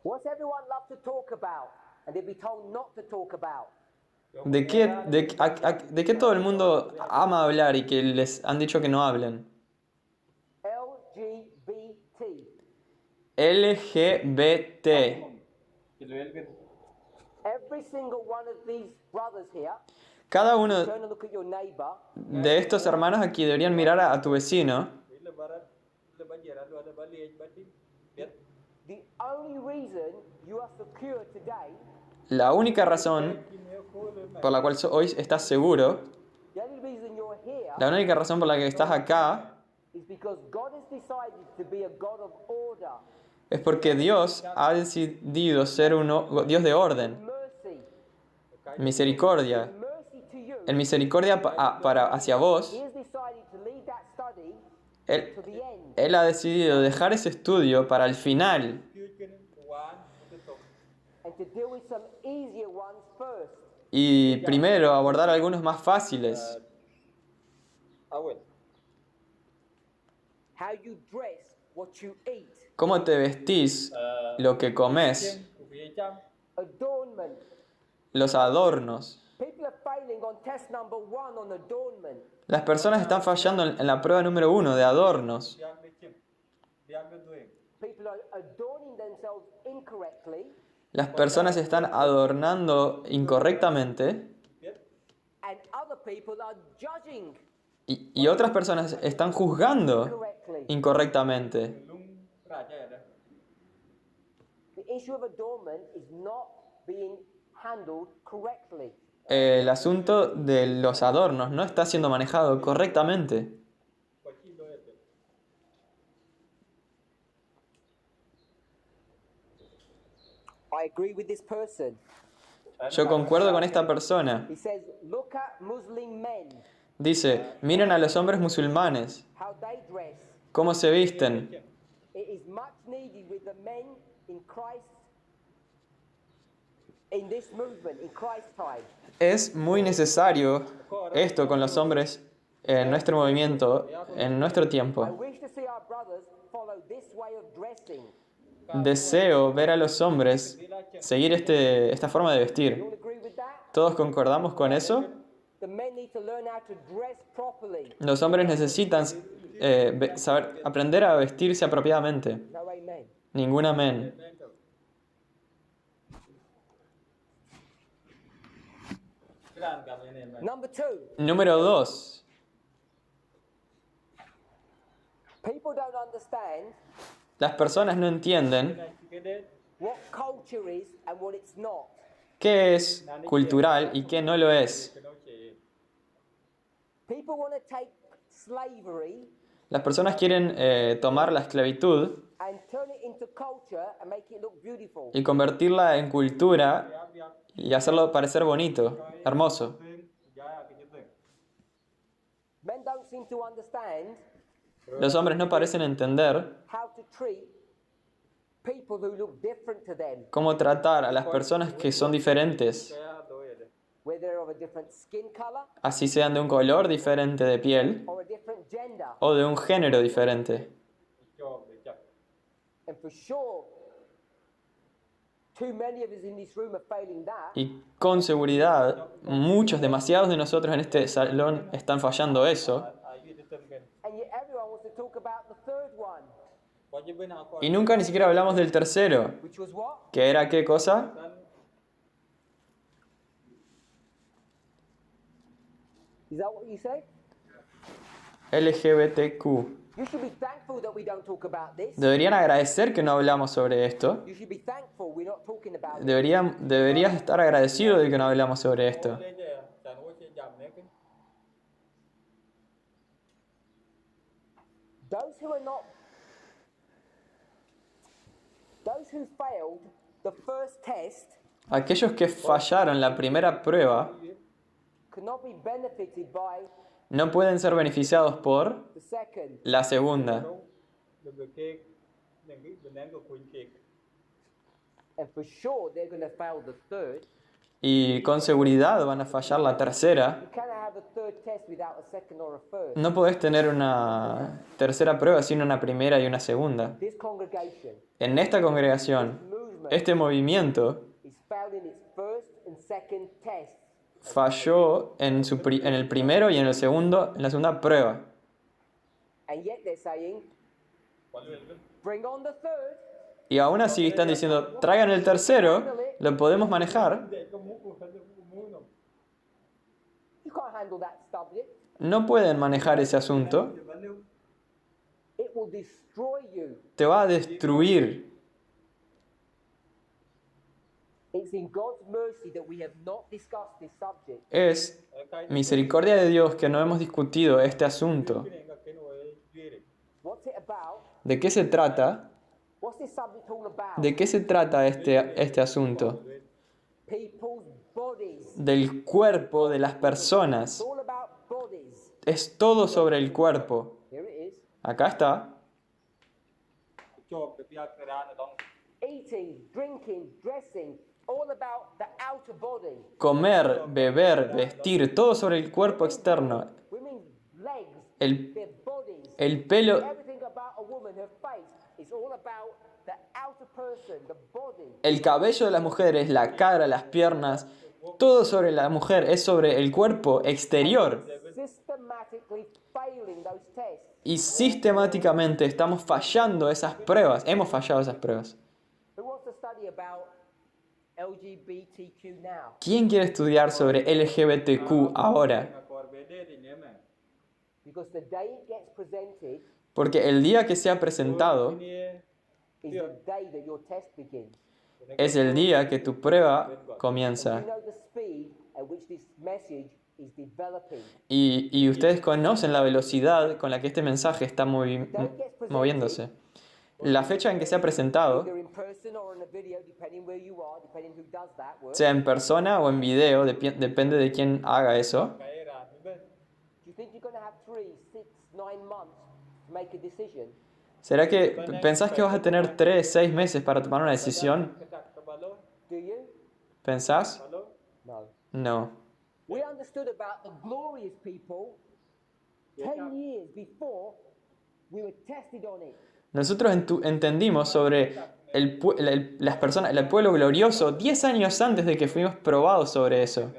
What's everyone love to talk about and they'd be told not to talk about? ¿De qué todo el mundo ama hablar y que les han dicho que no hablen? LGBT. LGBT. Every single one of these brothers here, Cada uno turn and look at your neighbor. de estos hermanos aquí deberían mirar a tu vecino. The only reason you are secure today, La única razón por la cual hoy estás seguro, the only reason you're here la única razón por la que estás acá, is because God has decided to be a God of order, es porque Dios ha decidido ser un Dios de orden, mercy. misericordia. Mercy to you. En misericordia hacia vos, He has decided to lead that study Él, to the end. Él ha decidido dejar ese estudio para el final And to deal with some easier ones first. y primero abordar algunos más fáciles. How you dress, what you eat, Cómo te vestís, lo que comes, adornment. los adornos. People are failing on test number 1 on adornment. Las personas están fallando en la prueba número 1 de adornos. People are adorning themselves incorrectly, Las personas están adornando incorrectamente and other people are judging y otras personas están juzgando correctly. incorrectamente. The issue of adornment is not being handled correctly. El asunto de los adornos no está siendo manejado correctamente. I agree with this person. Yo concuerdo con esta persona. He says, look at Muslim men, Dice, miren a los hombres musulmanes, how they dress. cómo se visten. It is much needed with the men in Christ, in this movement, in Christ's time. Es muy necesario esto con los hombres en nuestro movimiento, en nuestro I tiempo. wish to see our brothers follow this way of dressing. Deseo ver a los hombres seguir esta forma de You vestir. all agree with that? ¿Todos concordamos con eso? The men need to learn how to dress properly. Los hombres necesitan aprender a vestirse apropiadamente. No amen. Ningún amén. Number 2, Número 2. people don't understand Las personas no entienden what culture is and what it's not. qué es cultural y qué no lo es. People want to take slavery Las personas quieren tomar la esclavitud and turn it into culture and make it look beautiful. y convertirla en cultura y hacerlo parecer bonito, hermoso. Men don't seem to understand Los hombres no parecen entender how to treat people who look different to them, cómo tratar a las personas que son diferentes, whether they're of a different skin color así sean de un color diferente de piel or a different gender. o de un género diferente. And for sure, too many of us in this room are failing that. Y con seguridad, demasiados de nosotros en este salón están fallando eso. And yet everyone wants to talk about the third one, Y nunca ni siquiera hablamos del tercero, which was what? que era qué cosa? Is that what you say? LGBTQ. You should be thankful that we don't talk about this. Deberían agradecer que no hablamos sobre esto. You should be thankful we're not talking about it. Deberías estar agradecido de que no hablamos sobre esto. Those who failed the first test Aquellos que fallaron la primera prueba could not be benefited by no pueden ser beneficiados por the second. la segunda. And for sure, they're going to fail the third. Y con seguridad van a fallar la tercera. You cannot have a third test without a second or a first. No podés tener una tercera prueba sin una primera y una segunda. This congregation En esta congregación, este movimiento is failed in its first and second tests. falló en el primero y en la segunda prueba. And yet they're saying, bring on the third. Y aún así están diciendo, traigan el tercero, lo podemos manejar. You can't handle that subject. No pueden manejar ese asunto. It will destroy you. Te va a destruir. It's in God's mercy that we have not discussed this subject. Es misericordia de Dios que no hemos discutido este asunto. What's it about? ¿De qué se trata? What's this subject all about? ¿De qué se trata este asunto? People's bodies. Del cuerpo de las It's personas. all about bodies. Es todo sobre el cuerpo. Here it is. Acá está. Eating, drinking, dressing, all about the outer body. Comer, beber, vestir, todo sobre el cuerpo externo. Women's legs, El, their bodies. el pelo, Everything about a woman, her face, is all about the outer person, the body. el cabello de las mujeres, la cara, las piernas, todo sobre la mujer es sobre el cuerpo exterior. Systematically failing those tests. Y sistemáticamente estamos fallando esas pruebas. Hemos fallado esas pruebas. Who wants to study about LGBTQ now? ¿Quién quiere estudiar sobre LGBTQ ahora? Because the day it gets presented Porque el día que sea presentado is the day that your test begins. es el día que tu prueba comienza. You know the speed at which this message is developing. Y ustedes conocen la velocidad con la que este mensaje está moviéndose. La fecha en que sea presentado, Either in person or in a video, depending where you are, depending who does that work. sea en persona o en video, depende de quién haga eso. Do you think you're going to have 3, 6, 9 months to make a decision? ¿Será que pensás que vas a tener 3, 6 meses para tomar una decisión? Do you? ¿Pensás? No. No. We understood about the glorious people 10 years before we were tested on it. Nosotros entendimos sobre las personas, el pueblo glorioso 10 años antes de que fuimos probados sobre eso.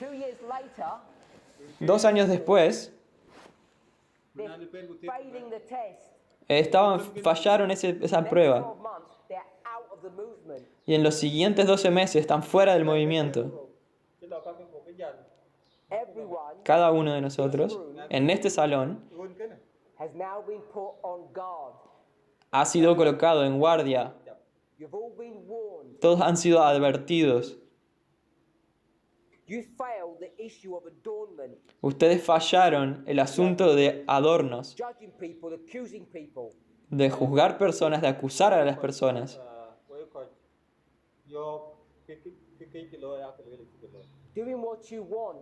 2 years later, 2 años después, they're failing the test. fallaron esa prueba. 12 months, they're out of the movement. Y en los siguientes 12 meses están fuera del movimiento. Everyone Cada uno de nosotros, en este salón, has now been put on guard. ha sido colocado en guardia. You've all been warned. Todos han sido advertidos. You failed the issue of adornment, Ustedes fallaron el asunto de adornos, judging people, accusing people. de juzgar personas, de acusar a las personas, Doing what you want.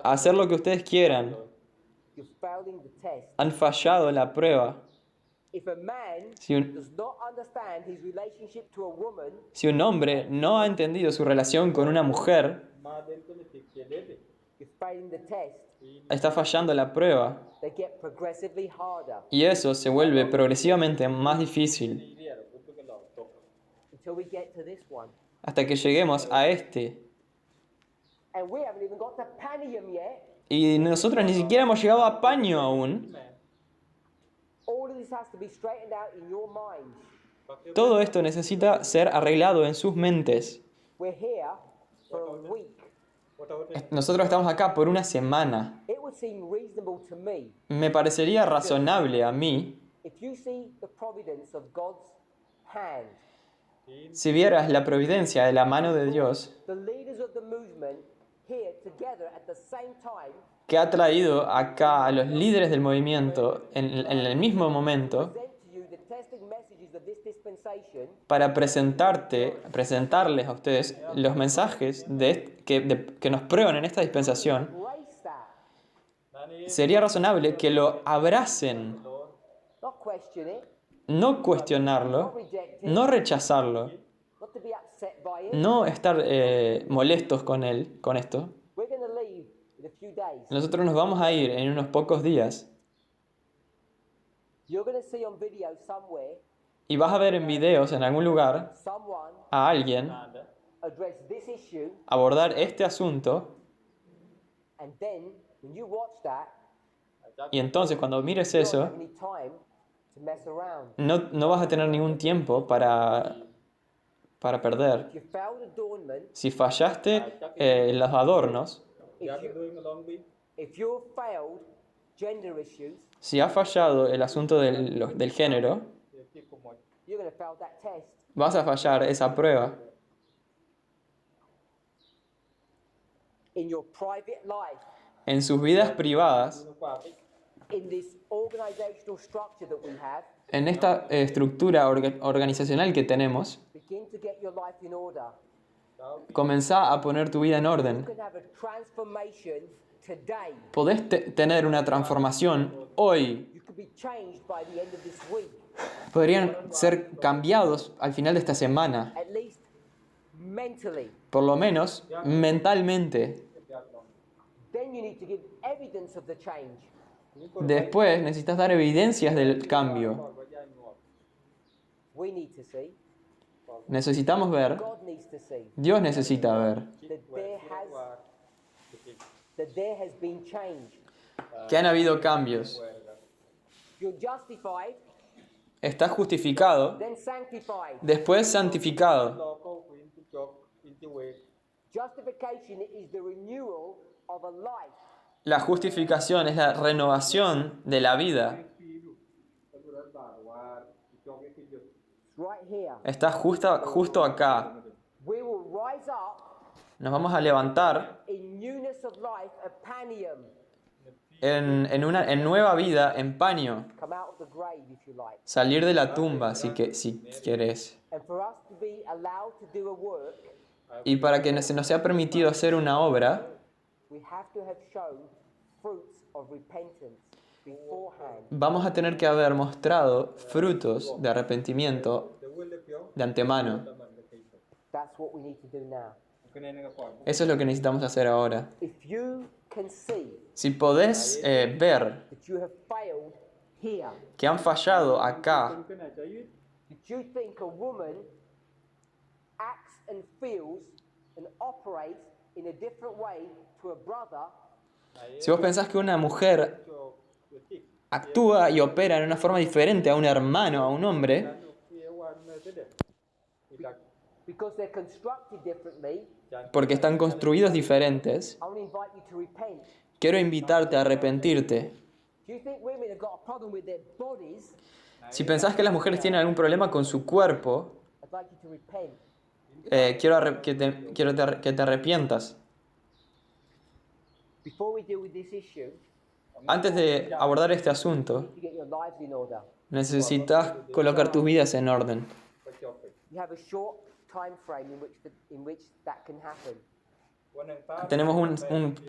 hacer lo que ustedes quieran. You're failing the test. Han fallado en la prueba. If a man Si un, does not understand his relationship to a woman, si un hombre no ha entendido su relación con una mujer, you're failing the test. está fallando la prueba. They get progressively harder Y eso se vuelve progresivamente más difícil until we get to this one. hasta que lleguemos a este. And we haven't even got to Panium yet. Y nosotros ni siquiera hemos llegado a paño aún. All of this has to be straightened out in your mind. Todo esto necesita ser arreglado en sus mentes. We're here for a week. Nosotros estamos acá por una semana. It would seem reasonable to me Me parecería razonable a mí, if you see the providence of God's hand. si vieras la providencia de la mano de Dios, The leaders of the movement here together at the same time que ha traído acá a los líderes del movimiento en el mismo momento present to you the testing messages of this dispensation. para presentarles a ustedes los mensajes que nos prueban en esta dispensación. Embrace that. Sería razonable que lo abracen, Not question it. no cuestionarlo, no rechazarlo, not to be upset by it. no estar molestos con él, con esto. We're going to leave in a few days. Nosotros nos vamos a ir en unos pocos días You're going to see on video somewhere y vas a ver en videos en algún lugar someone a alguien address this issue, abordar este asunto and then when you watch that, y entonces cuando mires you don't eso have any time to mess around. no vas a tener ningún tiempo para perder. If you failed adornment, Si fallaste los adornos, if Dạ, you doing along with if you failed gender issues, si has fallado el asunto del género, the people much. you're going to fail that test. vas a fallar esa prueba. In your private life, En sus vidas privadas, Nó qua cái in this organizational structure that we have, en esta estructura organizacional que tenemos, begin to get your life in order. comenzá a poner tu vida en You orden. can have a transformation today. Podés tener una transformación hoy. You could be changed by the end of this week. Podrían ser cambiados al final de esta semana, At least mentally. por lo menos mentalmente. Then you need to give evidence of the change. Después necesitas dar evidencias del cambio. và gia ngọt. We need to see. Necesitamos ver, God needs to see Dios necesita ver, that there has been change. que han habido cambios. You're justified, Estás justificado, then sanctified. después santificado. Lo có quyền của chọc in the way. Justification is the renewal of a life. La justificación es la renovación de la vida. Tôi đã bảo qua cho cái kinh nghiệm. It's right here. Está justo acá. We will rise up Nos vamos a levantar in newness of life, a panium. en nueva vida, en paño. Come out of the grave, if you like. Salir de la tumba, si querés. And for us to be allowed to do a work, Y para que se nos sea permitido hacer una obra, we have to have shown fruits of repentance beforehand. vamos a tener que haber mostrado frutos de arrepentimiento The will of God. de antemano. Là mình được kỳ thực. That's what we need to do now. Cái này nó còn Eso es lo que necesitamos hacer ahora. If you can see Si podés ver that you have failed here, que han fallado acá, cái này cháy ít. that you think a woman acts and feels and operates in a different way to a brother, si vos pensás que una mujer Cho cái chiếc. actúa y opera de una forma diferente a un hermano, a un hombre, Nó kia qua nơi tới đây. Thì chắc because they're constructed differently, porque están construidos diferentes, I want to invite you to repent. quiero invitarte a arrepentirte. Do you think women have got a problem with their bodies? Si pensás que las mujeres tienen algún problema con su cuerpo, I'd like you to repent. quiero que te arrepientas. Before we deal with this issue, Antes de abordar este asunto, to get your lives in order. necesitas colocar tus vidas en orden. phải cho phải. You have a short time frame in which that can happen. Qua nâng phá. Tenemos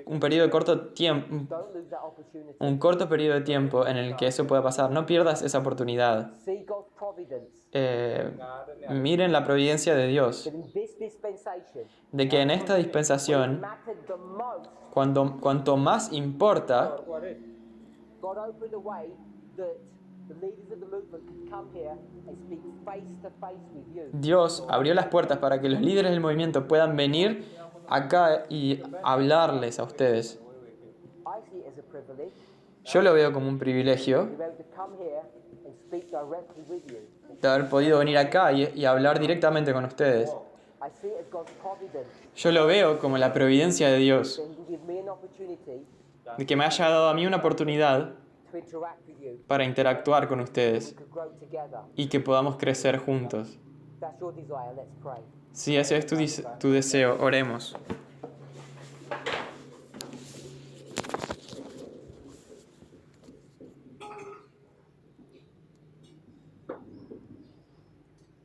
un periodo de corto tiempo, Don't lose that opportunity. un corto periodo de tiempo en el que eso pueda pasar. No pierdas esa oportunidad. See God's providence. Miren la providencia de Dios, That in this dispensation, de que en esta dispensación, mattered the most, cuanto más importa, Qua đây. God opened a way that the leaders of the movement could come here and speak face to face with you. Dios abrió las puertas para que los líderes del movimiento puedan venir acá y hablarles a ustedes. I see it as a privilege Yo lo veo como un privilegio to be able to come here and speak directly with you. de haber podido venir acá y hablar directamente con ustedes. I see it as God's providence Yo lo veo como la providencia de Dios, that He will give me an opportunity de que me haya dado a mí una oportunidad to interact with you. para interactuar con We ustedes could grow together. y que podamos crecer juntos. That's your desire. Let's pray. Si ese es tu deseo, oremos.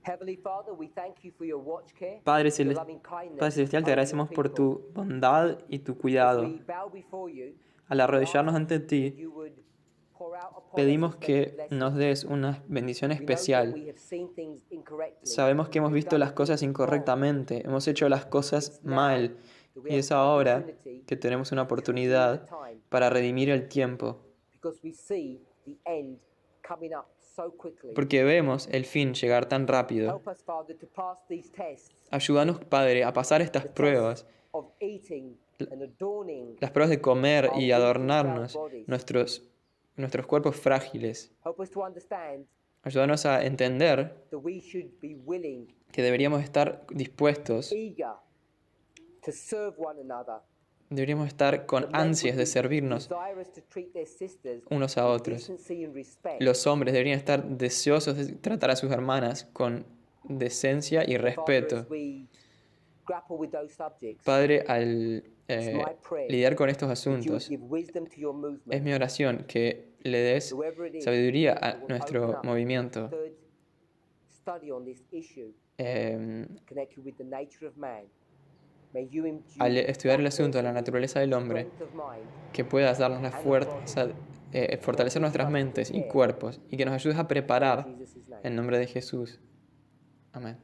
Heavenly Father, we thank you for your watch care. Padre your loving kindness Padre Celestial, te over your agradecemos por people. tu bondad y tu As cuidado. we bow before you, Al arrodillarnos ante ti, you would pour out upon us pedimos a que special blessing. nos des una bendición We know that especial. we have seen things incorrectly. Sabemos que hemos We've visto done las cosas things wrong. incorrectamente, hemos hecho las cosas It's now mal, that we y have es an ahora opportunity que tenemos una to redeem the oportunidad time, para redimir el tiempo, because we see the end coming up so quickly. porque vemos el fin llegar tan rápido. Help us, Father, to pass these tests. Ayúdanos, Padre, a pasar estas The tests pruebas, of eating and adorning. las pruebas de comer Our y weak and adornarnos frail bodies. nuestros cuerpos frágiles. Help us to understand Ayúdanos a entender that we should be willing, que deberíamos estar dispuestos, eager to serve one another. deberíamos estar con That men ansias would de be servirnos desirous to treat their sisters unos a with otros. decency and respect. Los hombres deberían estar deseosos de tratar a sus hermanas con decencia y Father, respeto. as we grapple with those subjects, Padre, al it's my prayer lidiar con estos that you would asuntos, give wisdom to your es movement. mi oración que le des Whoever it is sabiduría a that will open nuestro up movimiento, third study on this issue connected with the nature of man. May you impute al estudiar el that asunto de la person with naturaleza del hombre, strength of mind que puedas darnos la fuerza, fortalecer nuestras mentes y cuerpos, y que nos ayudes a preparar in Jesus' name. en nombre de Jesús. Amén.